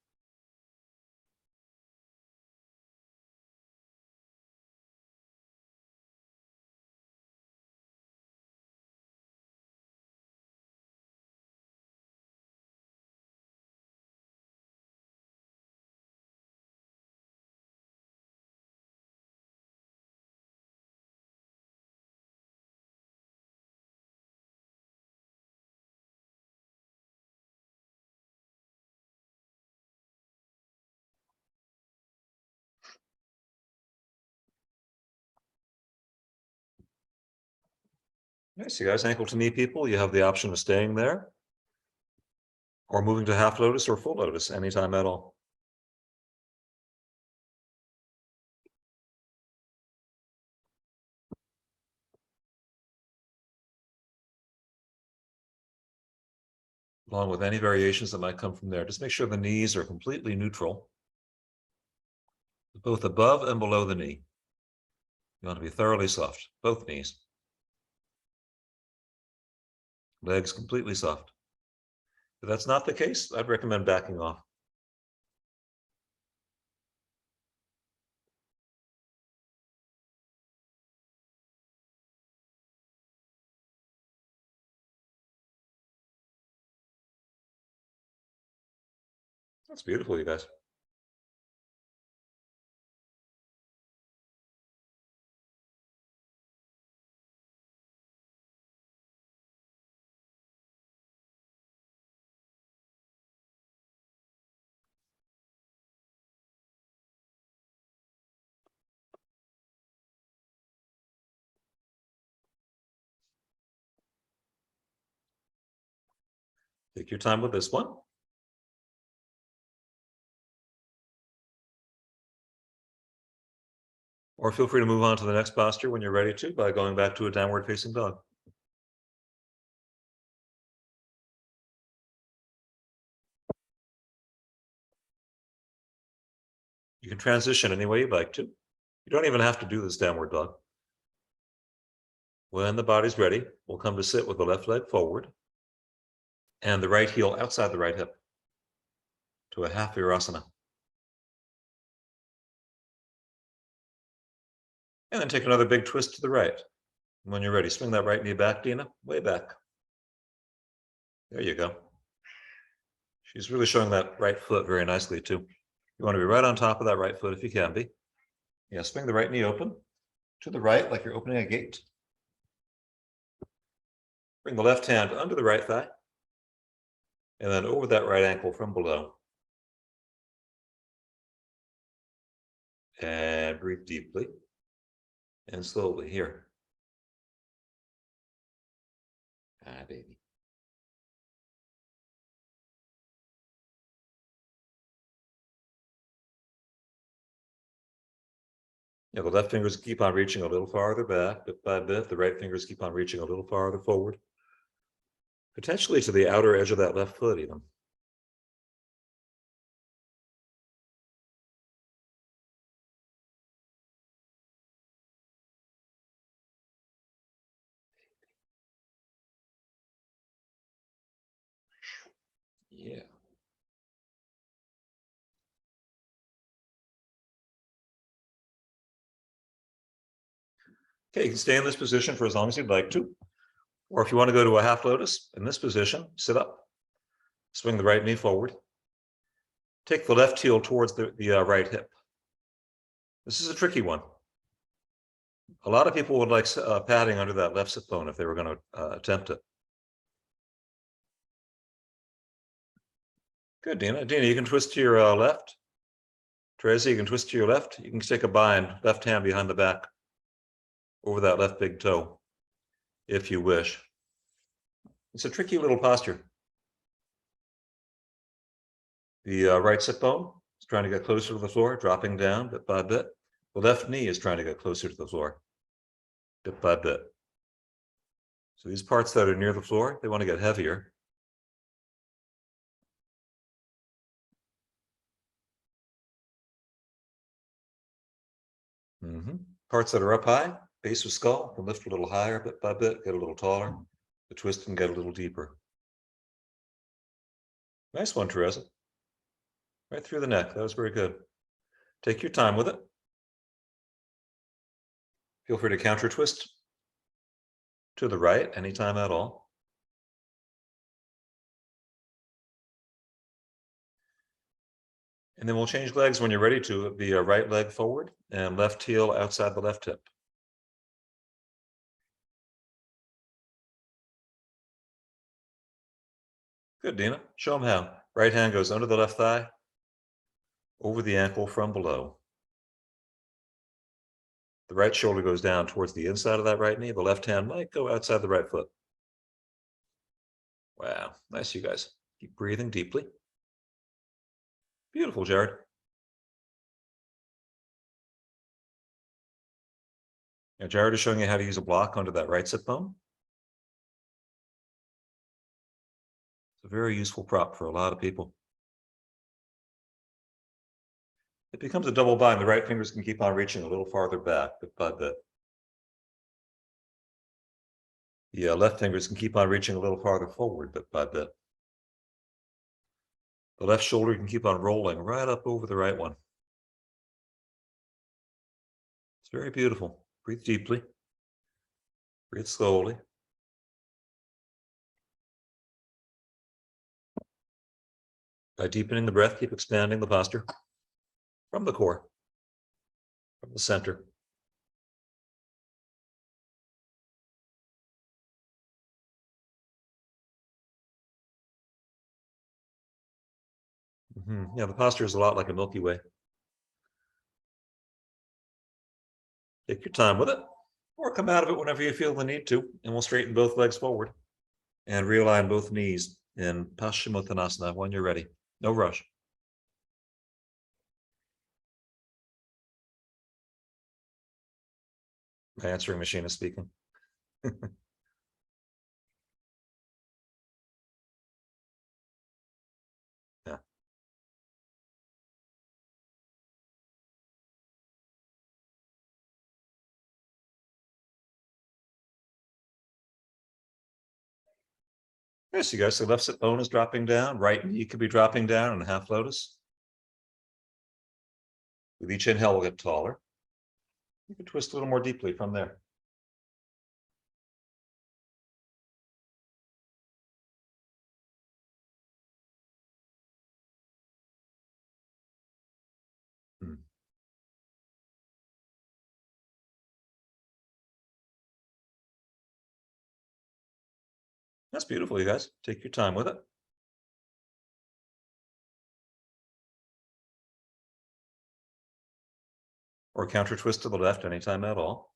Nice, you guys. Ankle to knee people, you have the option of staying there or moving to half lotus or full lotus anytime at all. Along with any variations that might come from there. Just make sure the knees are completely neutral, both above and below the knee. You want to be thoroughly soft, both knees. Legs completely soft. If that's not the case, I'd recommend backing off. That's beautiful, you guys. Take your time with this one. Or feel free to move on to the next posture when you're ready to by going back to a downward facing dog. You can transition any way you'd like to. You don't even have to do this downward dog. When the body's ready, we'll come to sit with the left leg forward and the right heel outside the right hip to a half virasana. And then take another big twist to the right. When you're ready, swing that right knee back, Dina, way back. There you go. She's really showing that right foot very nicely too. You want to be right on top of that right foot if you can be. Yeah, swing the right knee open to the right like you're opening a gate. Bring the left hand under the right thigh and then over that right ankle from below. And breathe deeply and slowly here. Ah, baby. Yeah, the left fingers keep on reaching a little farther back, bit by bit. The right fingers keep on reaching a little farther forward. Potentially to the outer edge of that left foot even. Yeah. Okay, you can stay in this position for as long as you'd like to. Or if you want to go to a half lotus in this position, sit up, swing the right knee forward. Take the left heel towards the right hip. This is a tricky one. A lot of people would like padding under that left sit bone if they were going to attempt it. Good, Dina. Dina, you can twist to your left. Teresa, you can twist to your left. You can take a bind, left hand behind the back, over that left big toe, if you wish. It's a tricky little posture. The right sit bone is trying to get closer to the floor, dropping down bit by bit. The left knee is trying to get closer to the floor, bit by bit. So these parts that are near the floor, they want to get heavier. Parts that are up high, base of skull, can lift a little higher bit by bit, get a little taller. The twist can get a little deeper. Nice one, Teresa. Right through the neck. That was very good. Take your time with it. Feel free to counter twist to the right anytime at all. And then we'll change legs when you're ready to. The right leg forward and left heel outside the left hip. Good, Dina. Show them how. Right hand goes under the left thigh, over the ankle from below. The right shoulder goes down towards the inside of that right knee. The left hand might go outside the right foot. Wow, nice, you guys. Keep breathing deeply. Beautiful, Jared. Now, Jared is showing you how to use a block under that right sit bone. It's a very useful prop for a lot of people. It becomes a double bind. The right fingers can keep on reaching a little farther back bit by bit. The left fingers can keep on reaching a little farther forward bit by bit. The left shoulder can keep on rolling right up over the right one. It's very beautiful. Breathe deeply. Breathe slowly. By deepening the breath, keep expanding the posture from the core, from the center. Yeah, the posture is a lot like a Milky Way. Take your time with it, or come out of it whenever you feel the need to, and we'll straighten both legs forward and realign both knees in Paschimottanasana when you're ready. No rush. My answering machine is speaking. Yeah. Yes, you guys. So left sit bone is dropping down. Right knee could be dropping down in half lotus. With each inhale, we'll get taller. You can twist a little more deeply from there. That's beautiful, you guys. Take your time with it. Or counter twist to the left anytime at all.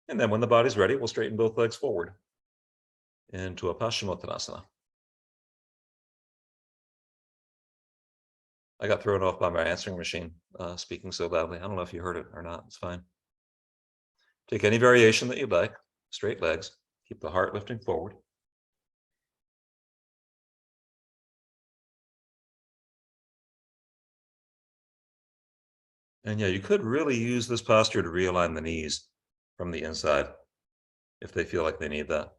And then when the body's ready, we'll straighten both legs forward into a Paschimottanasana. I got thrown off by my answering machine speaking so loudly. I don't know if you heard it or not. It's fine. Take any variation that you'd like. Straight legs. Keep the heart lifting forward. And yeah, you could really use this posture to realign the knees from the inside if they feel like they need that.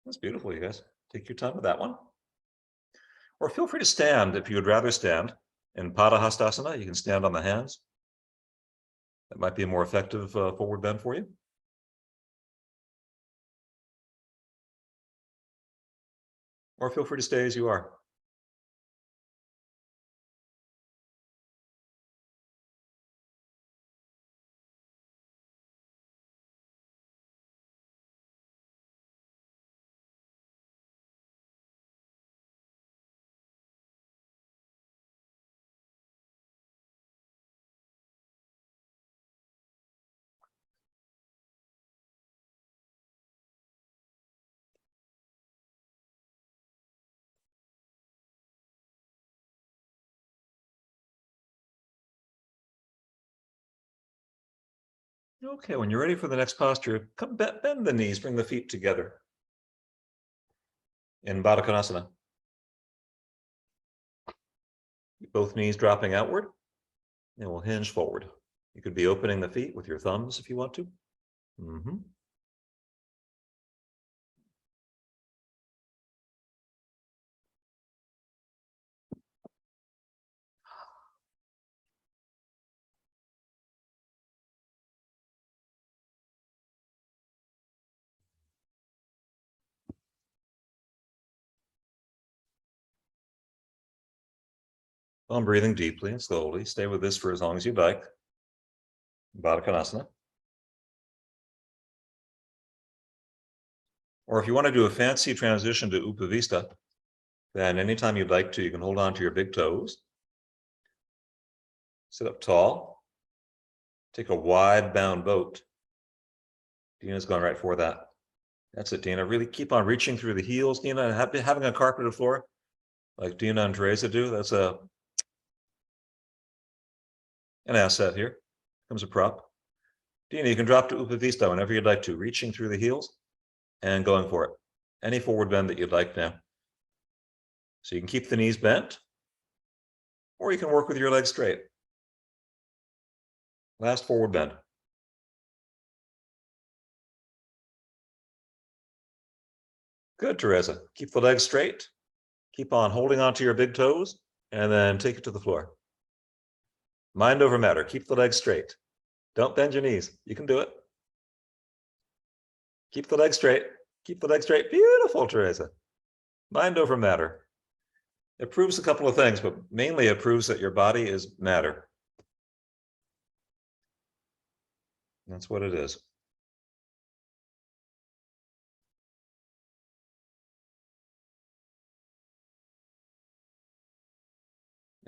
That's beautiful, you guys. Take your time with that one. Or feel free to stand if you would rather stand. In Padahastasana, you can stand on the hands. That might be a more effective forward bend for you. Or feel free to stay as you are. Okay, when you're ready for the next posture, come bend the knees, bring the feet together in Baddha Konasana. Both knees dropping outward, and we'll hinge forward. You could be opening the feet with your thumbs if you want to. I'm breathing deeply and slowly. Stay with this for as long as you'd like. Baddha Konasana. Or if you want to do a fancy transition to Upavista, then anytime you'd like to, you can hold on to your big toes. Sit up tall. Take a wide bound boat. Dina's going right for that. That's it, Dina. Really keep on reaching through the heels, Dina. Having a carpeted floor like Dina and Teresa do, that's an asset here. Comes a prop. Dina, you can drop to Upavista whenever you'd like to, reaching through the heels and going for it. Any forward bend that you'd like now. So you can keep the knees bent, or you can work with your legs straight. Last forward bend. Good, Teresa. Keep the legs straight. Keep on holding onto your big toes, and then take it to the floor. Mind over matter. Keep the legs straight. Don't bend your knees. You can do it. Keep the leg straight. Keep the leg straight. Beautiful, Teresa. Mind over matter. It proves a couple of things, but mainly it proves that your body is matter. That's what it is.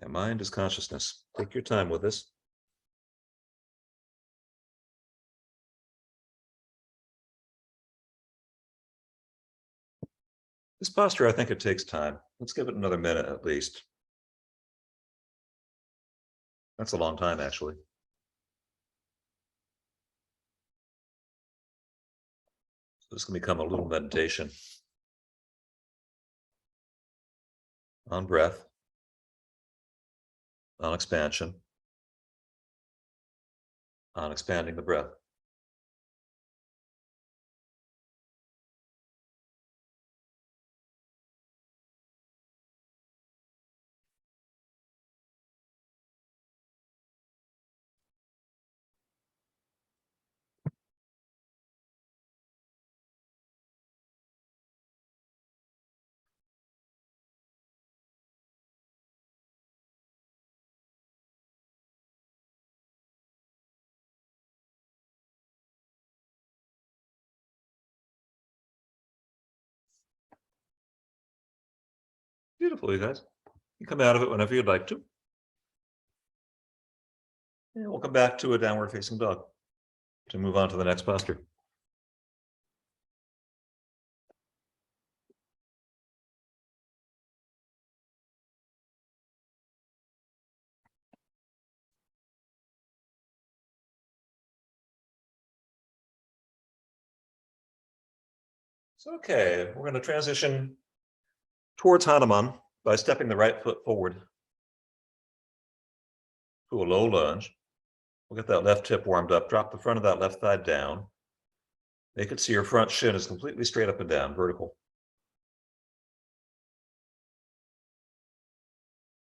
Yeah, mind is consciousness. Take your time with this. This posture, I think it takes time. Let's give it another minute at least. That's a long time, actually. So this can become a little meditation on breath, on expansion, on expanding the breath. Beautiful, you guys. You come out of it whenever you'd like to. And we'll come back to a downward facing dog to move on to the next posture. So, okay, we're going to transition towards Hanuman by stepping the right foot forward to a low lunge. We'll get that left hip warmed up. Drop the front of that left thigh down. Make it so your front shin is completely straight up and down, vertical.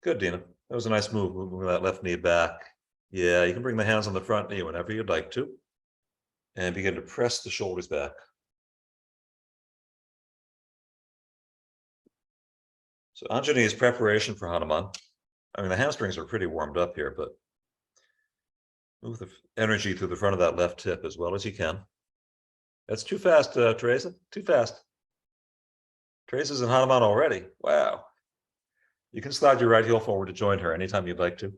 Good, Dina. That was a nice move, moving that left knee back. Yeah, you can bring the hands on the front knee whenever you'd like to. And begin to press the shoulders back. So Anjani is preparation for Hanuman. I mean, the hamstrings are pretty warmed up here, but move the energy through the front of that left hip as well as you can. That's too fast, Teresa. Too fast. Teresa's in Hanuman already. Wow. You can slide your right heel forward to join her anytime you'd like to.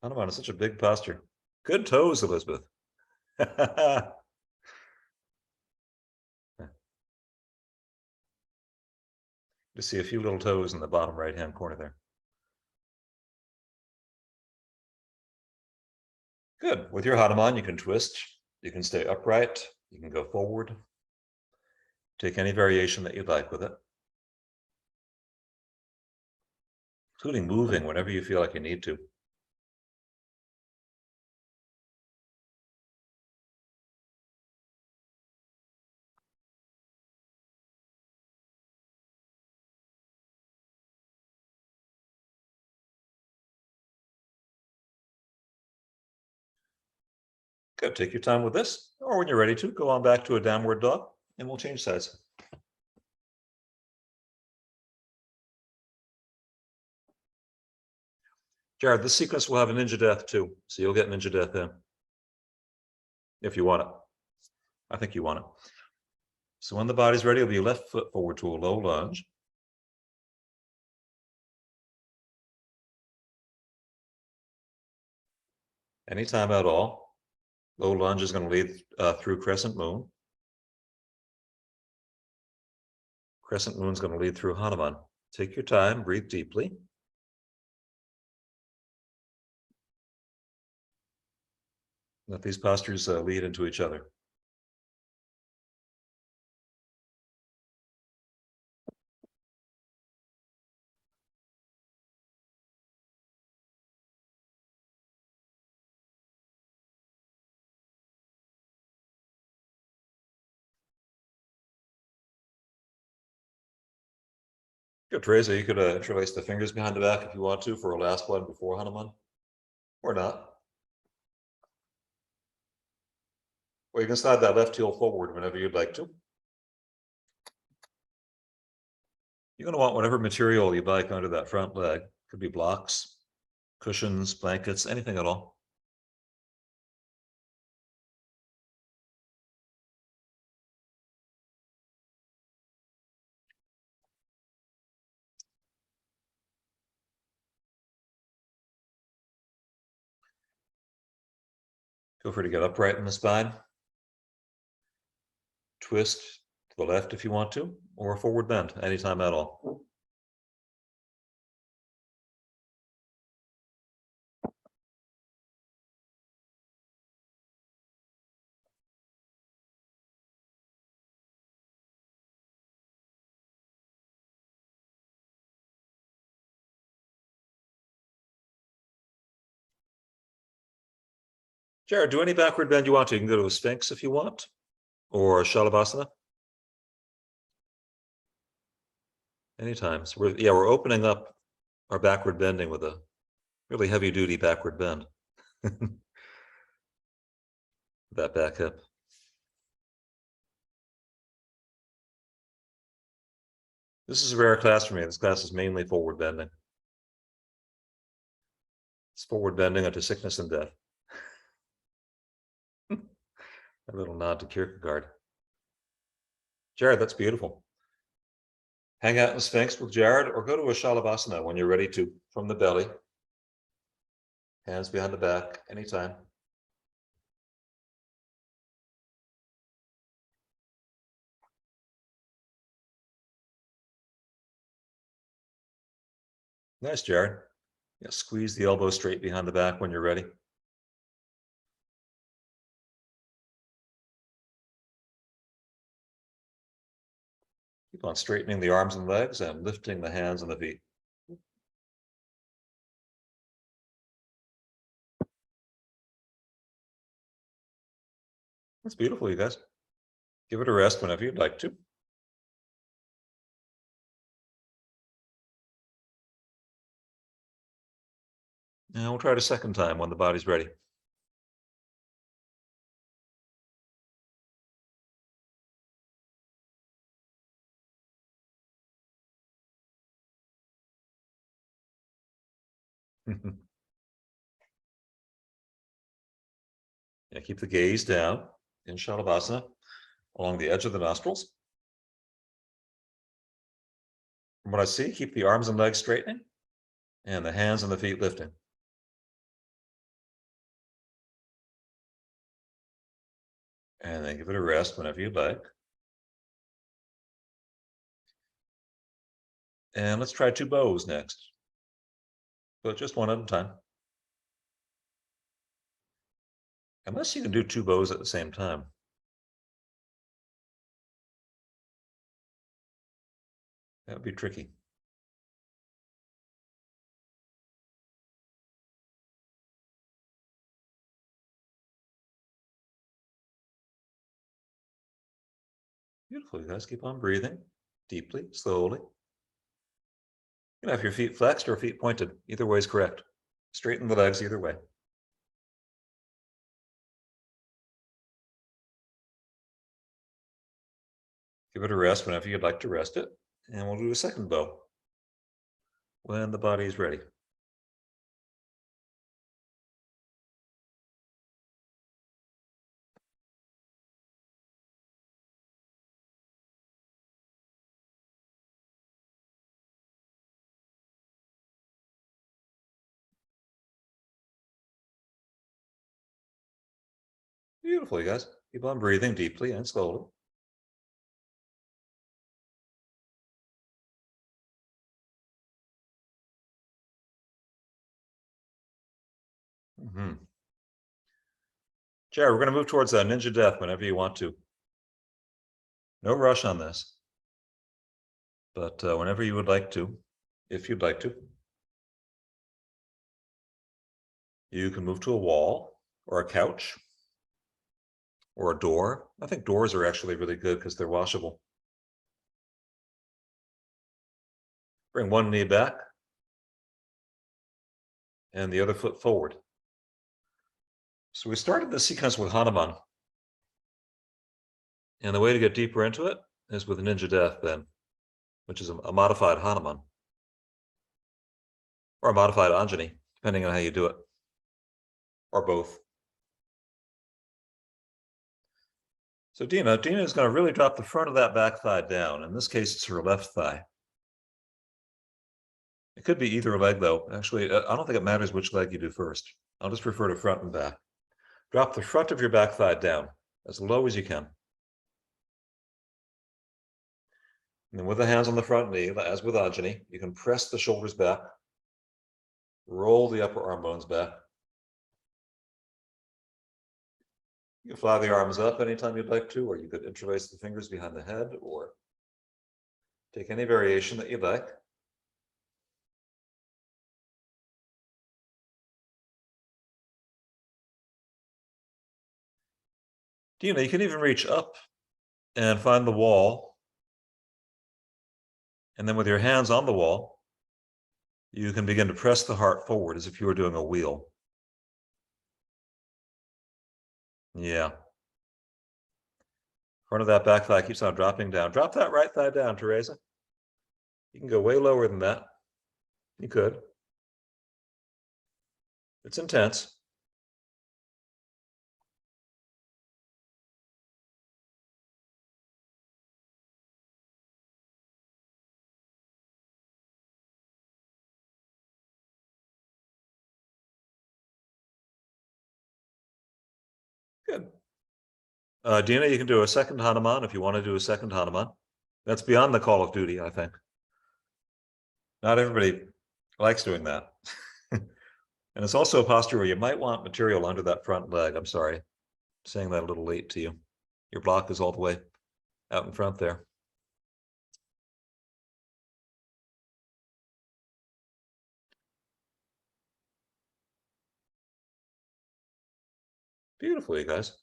Hanuman is such a big posture. Good toes, Elizabeth. Just see a few little toes in the bottom right-hand corner there. Good. With your Hanuman, you can twist, you can stay upright, you can go forward. Take any variation that you'd like with it, including moving whenever you feel like you need to. Good. Take your time with this, or when you're ready to, go on back to a downward dog, and we'll change sides. Jared, this sequence will have a ninja death too, so you'll get ninja death in. If you want it. I think you want it. So when the body's ready, it'll be left foot forward to a low lunge. Anytime at all. Low lunge is going to lead through crescent moon. Crescent moon is going to lead through Hanuman. Take your time, breathe deeply. Let these postures lead into each other. Good, Teresa. You could interlace the fingers behind the back if you want to for a last one before Hanuman, or not. Or you can slide that left heel forward whenever you'd like to. You're going to want whatever material you like under that front leg. Could be blocks, cushions, blankets, anything at all. Feel free to get upright in the spine. Twist to the left if you want to, or a forward bend anytime at all. Jared, do any backward bend you want to. You can go to a Sphinx if you want, or a Shalabhasana. Anytime. So we're opening up our backward bending with a really heavy duty backward bend. That back hip. This is a rare class for me. This class is mainly forward bending. It's forward bending unto sickness and death. A little nod to Kierkegaard. Jared, that's beautiful. Hang out in the Sphinx with Jared, or go to a Shalabhasana when you're ready to, from the belly. Hands behind the back, anytime. Nice, Jared. Yeah, squeeze the elbow straight behind the back when you're ready. Keep on straightening the arms and legs and lifting the hands and the feet. That's beautiful, you guys. Give it a rest whenever you'd like to. And we'll try it a second time when the body's ready. Yeah, keep the gaze down in Shalabhasana along the edge of the nostrils. From what I see, keep the arms and legs straightening and the hands and the feet lifting. And then give it a rest whenever you'd like. And let's try 2 bows next, but just one at a time. Unless you can do 2 bows at the same time. That would be tricky. Beautiful, you guys. Keep on breathing deeply, slowly. You can have your feet flexed or feet pointed. Either way is correct. Straighten the legs either way. Give it a rest whenever you'd like to rest it. And we'll do a second bow when the body is ready. Beautiful, you guys. Keep on breathing deeply and slowly. Jared, we're going to move towards ninja death whenever you want to. No rush on this, but whenever you would like to, if you'd like to, you can move to a wall or a couch or a door. I think doors are actually really good because they're washable. Bring one knee back and the other foot forward. So we started the sequence with Hanuman. And the way to get deeper into it is with Ninja Death then, which is a modified Hanuman. Or a modified Anjani, depending on how you do it. Or both. So Dina is going to really drop the front of that back thigh down. In this case, it's her left thigh. It could be either leg, though. Actually, I don't think it matters which leg you do first. I'll just refer to front and back. Drop the front of your back thigh down as low as you can. And then with the hands on the front knee, as with Anjani, you can press the shoulders back, roll the upper arm bones back. You can fly the arms up anytime you'd like to, or you could interlace the fingers behind the head, or take any variation that you'd like. Dina, you can even reach up and find the wall. And then with your hands on the wall, you can begin to press the heart forward as if you were doing a wheel. Yeah. Front of that back thigh keeps on dropping down. Drop that right thigh down, Teresa. You can go way lower than that. You could. It's intense. Good. Dina, you can do a second Hanuman if you want to do a second Hanuman. That's beyond the call of duty, I think. Not everybody likes doing that. And it's also a posture where you might want material under that front leg. I'm sorry, saying that a little late to you. Your block is all the way out in front there. Beautiful, you guys.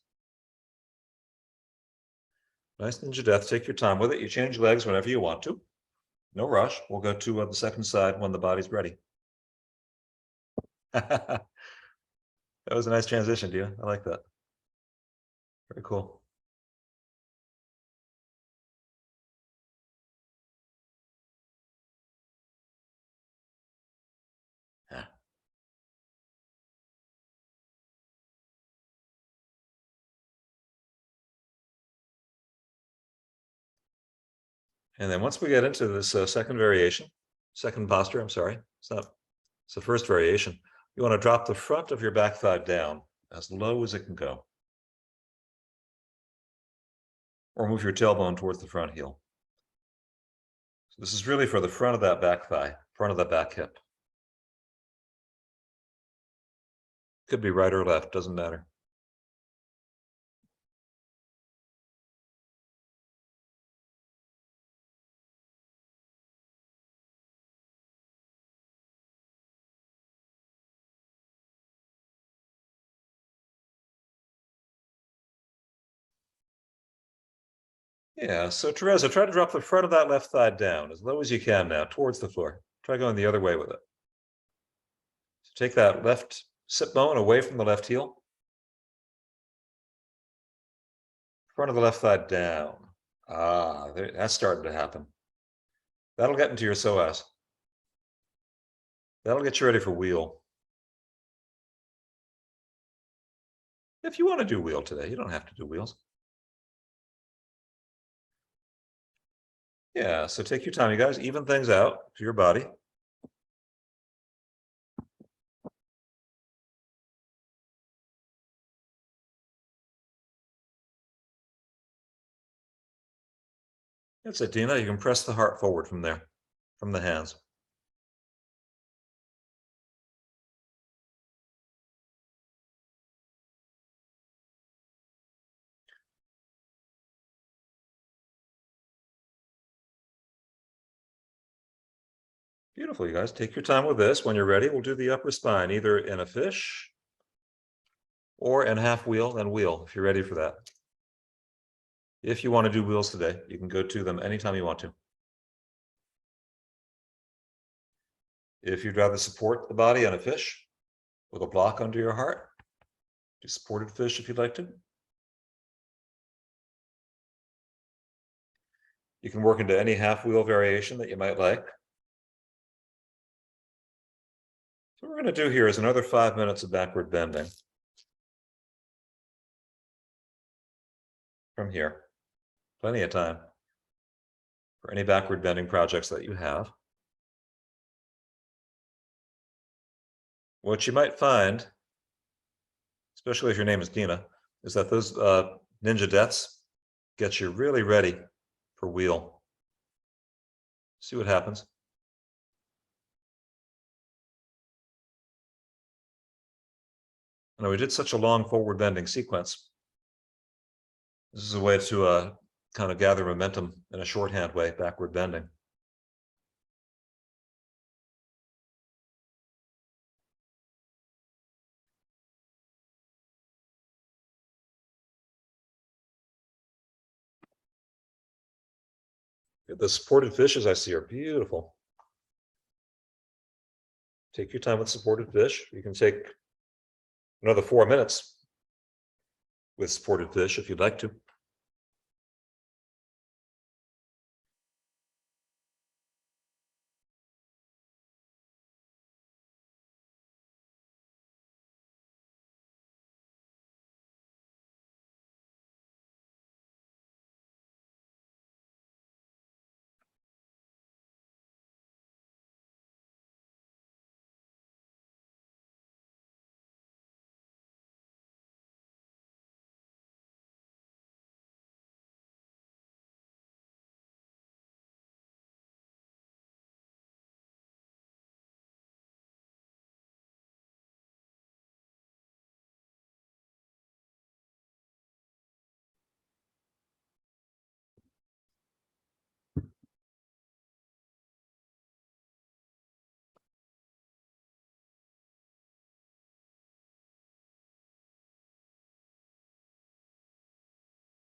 Nice Ninja Death. Take your time with it. You change legs whenever you want to. No rush. We'll go to the second side when the body's ready. That was a nice transition, Dina. I like that. Very cool. Yeah. And then once we get into this second posture, I'm sorry, it's the first variation. You want to drop the front of your back thigh down as low as it can go. Or move your tailbone towards the front heel. So this is really for the front of that back thigh, front of that back hip. Could be right or left, doesn't matter. Yeah, so Teresa, try to drop the front of that left thigh down as low as you can now towards the floor. Try going the other way with it. So take that left sit bone away from the left heel. Front of the left thigh down. That's starting to happen. That'll get into your psoas. That'll get you ready for wheel. If you want to do wheel today, you don't have to do wheels. Yeah, so take your time, you guys. Even things out to your body. That's it, Dina. You can press the heart forward from there, from the hands. Beautiful, you guys. Take your time with this. When you're ready, we'll do the upper spine, either in a fish or in half wheel and wheel, if you're ready for that. If you want to do wheels today, you can go to them anytime you want to. If you'd rather support the body on a fish with a block under your heart, do supported fish if you'd like to. You can work into any half wheel variation that you might like. So what we're going to do here is another 5 minutes of backward bending. From here, plenty of time for any backward bending projects that you have. What you might find, especially if your name is Dina, is that those ninja deaths get you really ready for wheel. See what happens. Now we did such a long forward bending sequence. This is a way to kind of gather momentum in a shorthand way, backward bending. The supported fishes I see are beautiful. Take your time with supported fish. You can take another 4 minutes with supported fish if you'd like to.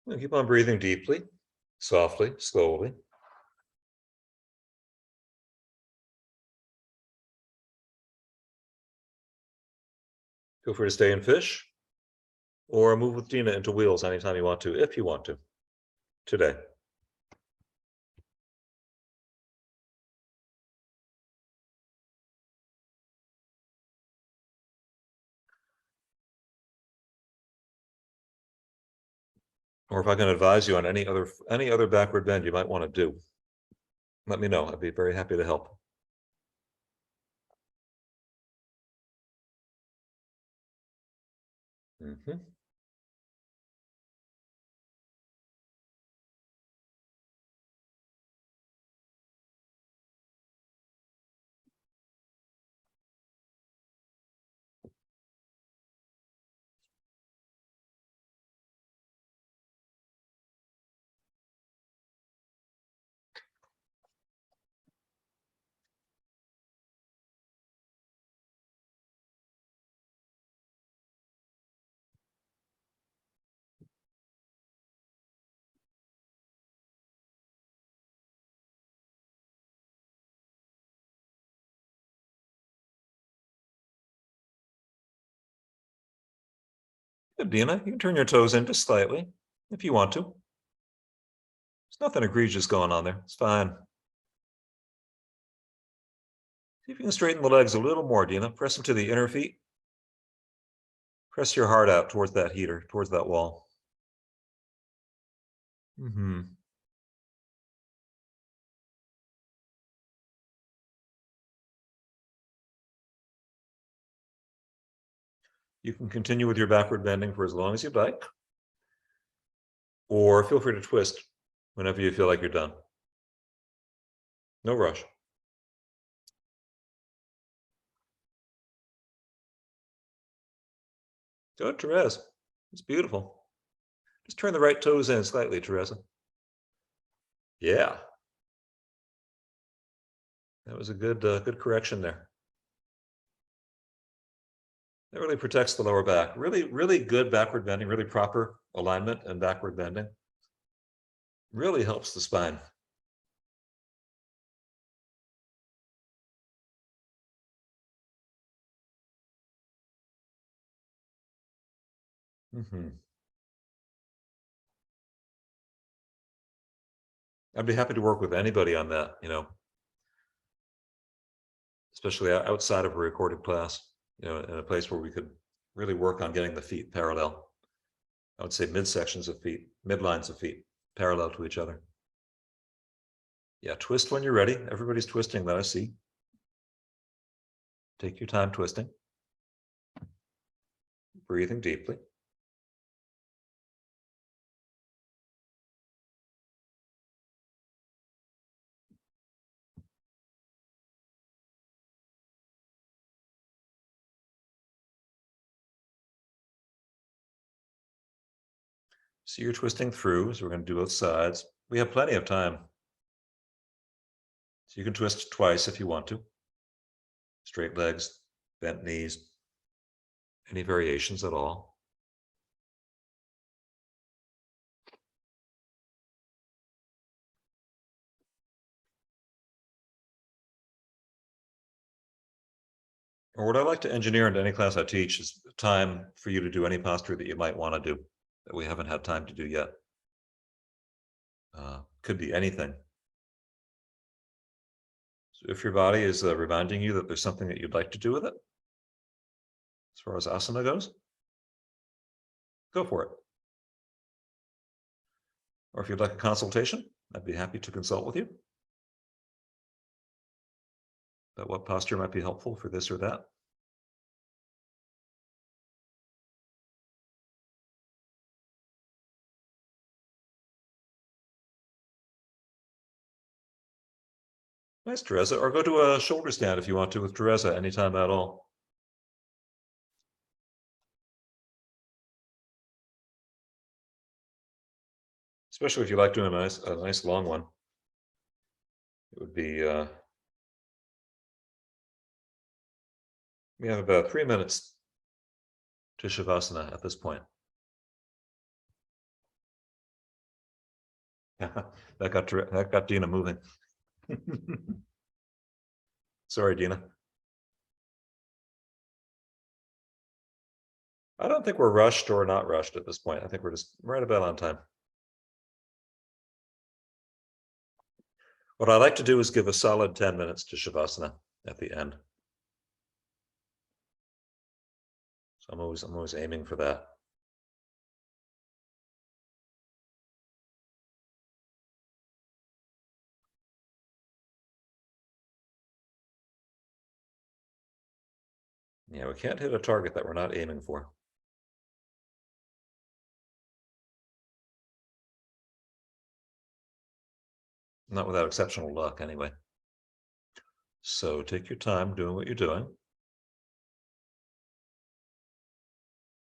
And keep on breathing deeply, softly, slowly. Feel free to stay in fish or move with Dina into wheels anytime you want to, if you want to, today. Or if I can advise you on any other backward bend you might want to do, let me know. I'd be very happy to help. Mm-hmm. Good, Dina. You can turn your toes in just slightly if you want to. There's nothing egregious going on there. It's fine. See if you can straighten the legs a little more, Dina. Press them to the inner feet. Press your heart out towards that heater, towards that wall. Mm-hmm. You can continue with your backward bending for as long as you'd like, or feel free to twist whenever you feel like you're done. No rush. Good, Therese. It's beautiful. Just turn the right toes in slightly, Teresa. Yeah. That was a good correction there. That really protects the lower back. Really, really good backward bending, really proper alignment and backward bending. Really helps the spine. I'd be happy to work with anybody on that, especially outside of a recorded class, in a place where we could really work on getting the feet parallel. I would say midsections of feet, midlines of feet, parallel to each other. Yeah, twist when you're ready. Everybody's twisting that I see. Take your time twisting. Breathing deeply. So you're twisting through, so we're going to do both sides. We have plenty of time. So you can twist twice if you want to. Straight legs, bent knees, any variations at all. Or what I like to engineer into any class I teach is time for you to do any posture that you might want to do that we haven't had time to do yet. Could be anything. So if your body is reminding you that there's something that you'd like to do with it, as far as asana goes, go for it. Or if you'd like a consultation, I'd be happy to consult with you about what posture might be helpful for this or that. Nice, Teresa. Or go to a shoulder stand if you want to with Teresa anytime at all. Especially if you like doing a nice long one. It would be, we have about 3 minutes to Shavasana at this point. that got Dina moving. Sorry, Dina. I don't think we're rushed or not rushed at this point. I think we're just right about on time. What I like to do is give a solid 10 minutes to Shavasana at the end. So I'm always aiming for that. Yeah, we can't hit a target that we're not aiming for. Not without exceptional luck, anyway. So take your time doing what you're doing.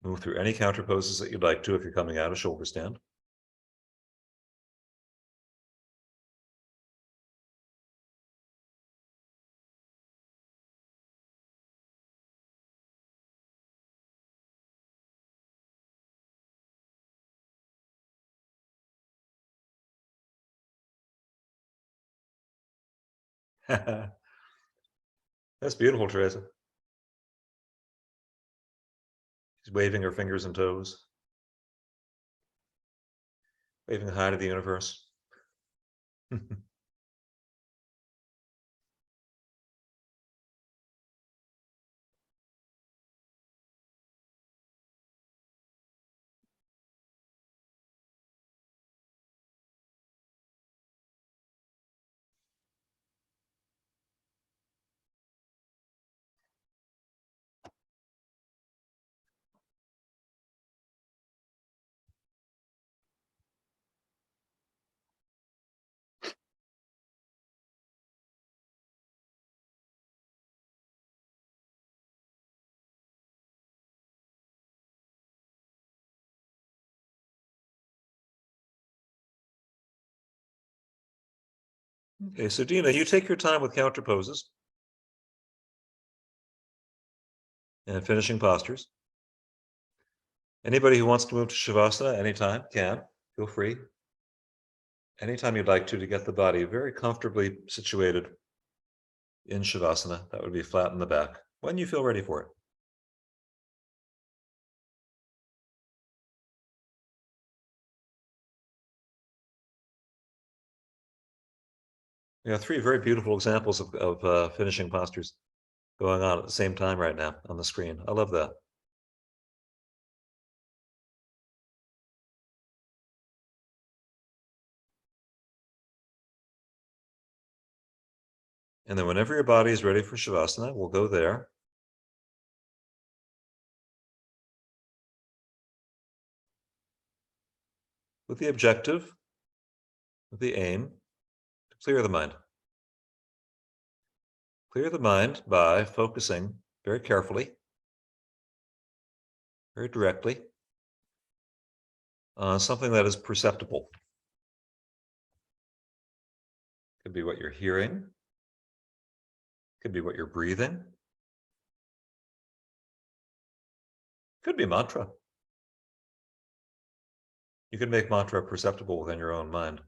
Move through any counter poses that you'd like to if you're coming out of shoulder stand. That's beautiful, Teresa. She's waving her fingers and toes. Waving hi to the universe. Okay, so Dina, you take your time with counter poses and finishing postures. Anybody who wants to move to Shavasana anytime can, feel free. Anytime you'd like to get the body very comfortably situated in Shavasana, that would be flat in the back, when you feel ready for it. Yeah, three very beautiful examples of finishing postures going on at the same time right now on the screen. I love that. And then whenever your body is ready for Shavasana, we'll go there. With the objective, with the aim, to clear the mind. Clear the mind by focusing very carefully, very directly, on something that is perceptible. Could be what you're hearing, could be what you're breathing, could be mantra. You can make mantra perceptible within your own mind.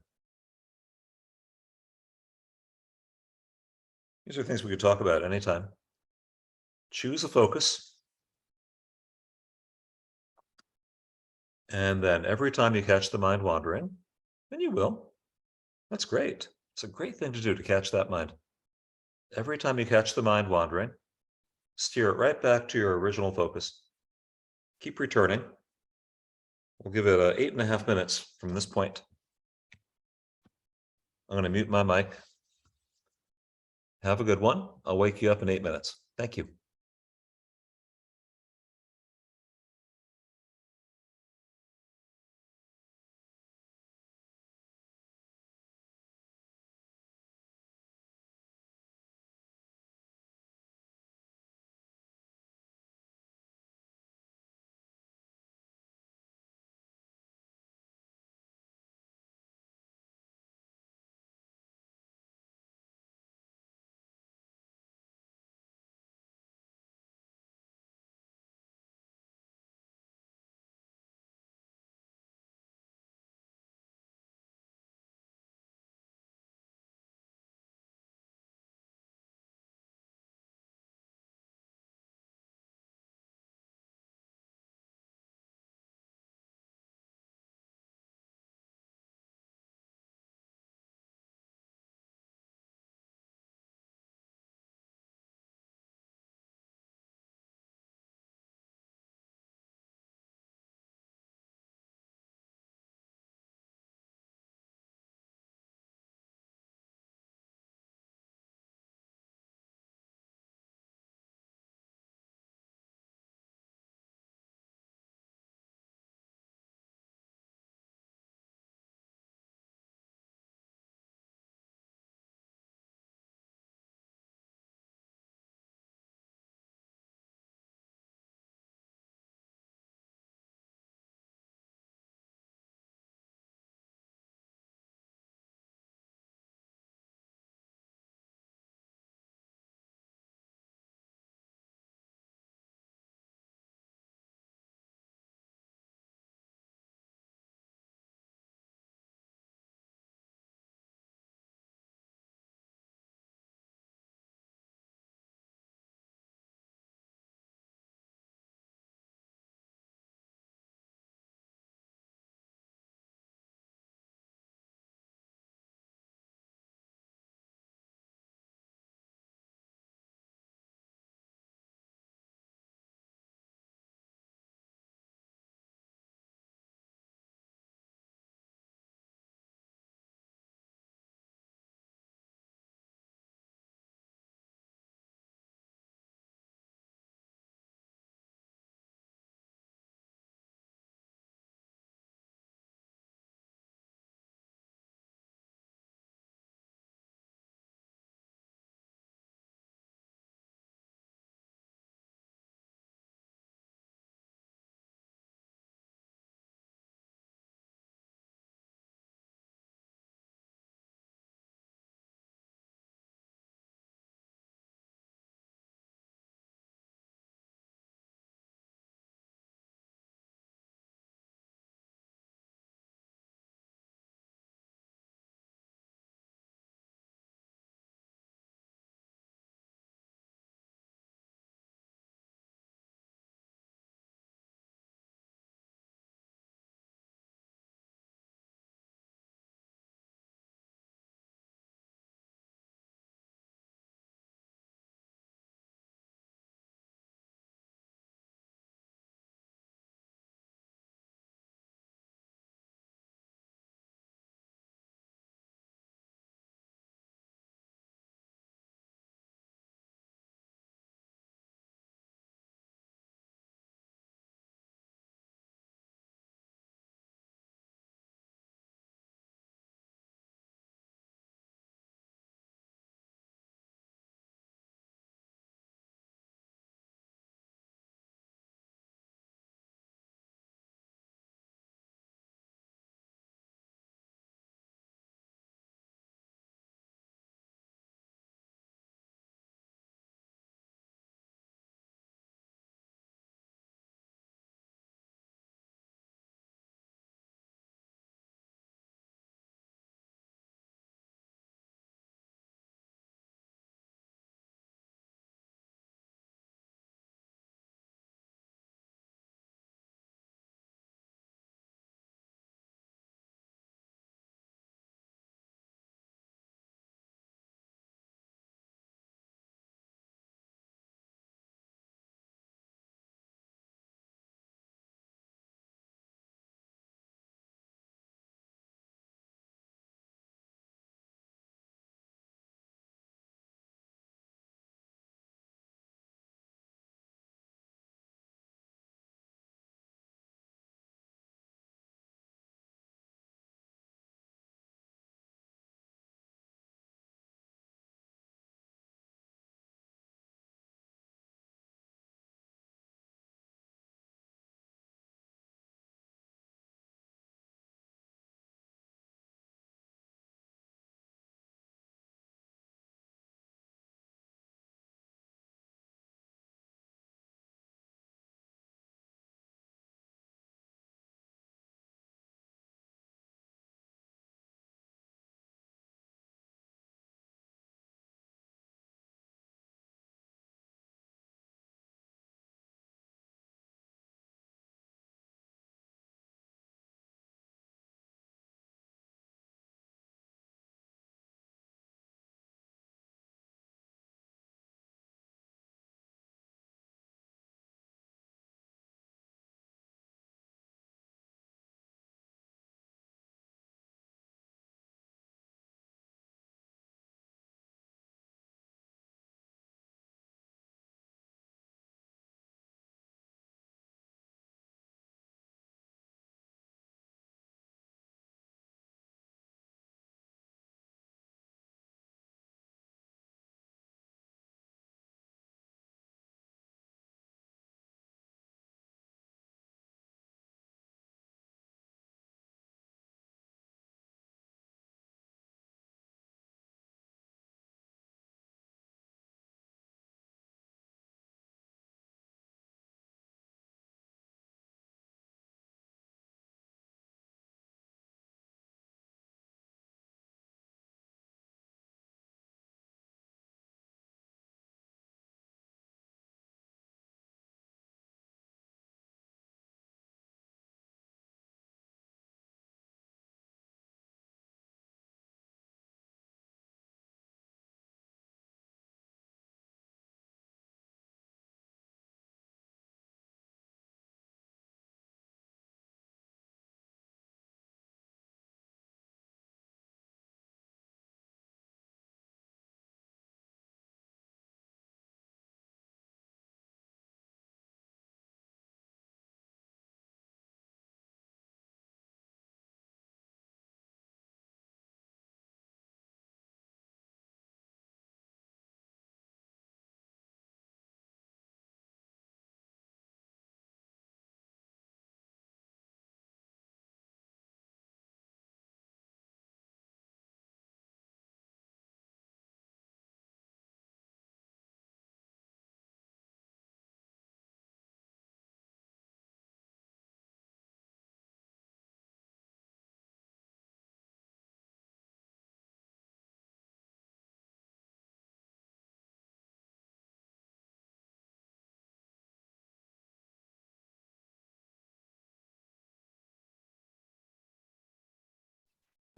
These are things we could talk about anytime. Choose a focus. And then every time you catch the mind wandering, and you will, that's great. It's a great thing to do, to catch that mind. Every time you catch the mind wandering, steer it right back to your original focus. Keep returning. We'll give it 8.5 minutes from this point. I'm going to mute my mic. Have a good one. I'll wake you up in 8 minutes. Thank you.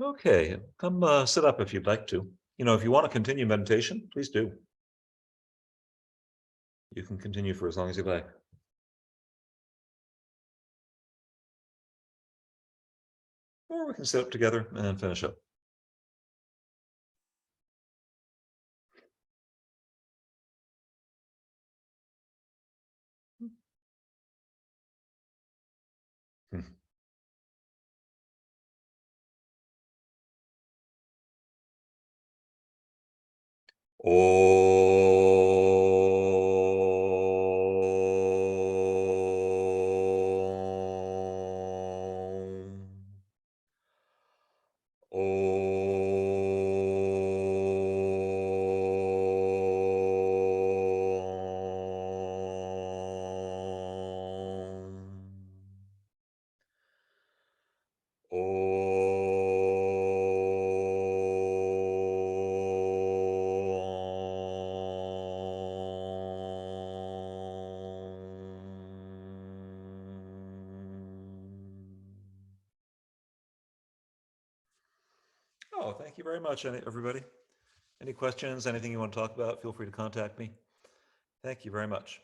Okay, come sit up if you'd like to. If you want to continue meditation, please do. You can continue for as long as you like. Or we can sit up together and finish up. Hmm. Om. Oh, thank you very much, everybody. Any questions, anything you want to talk about, feel free to contact me. Thank you very much.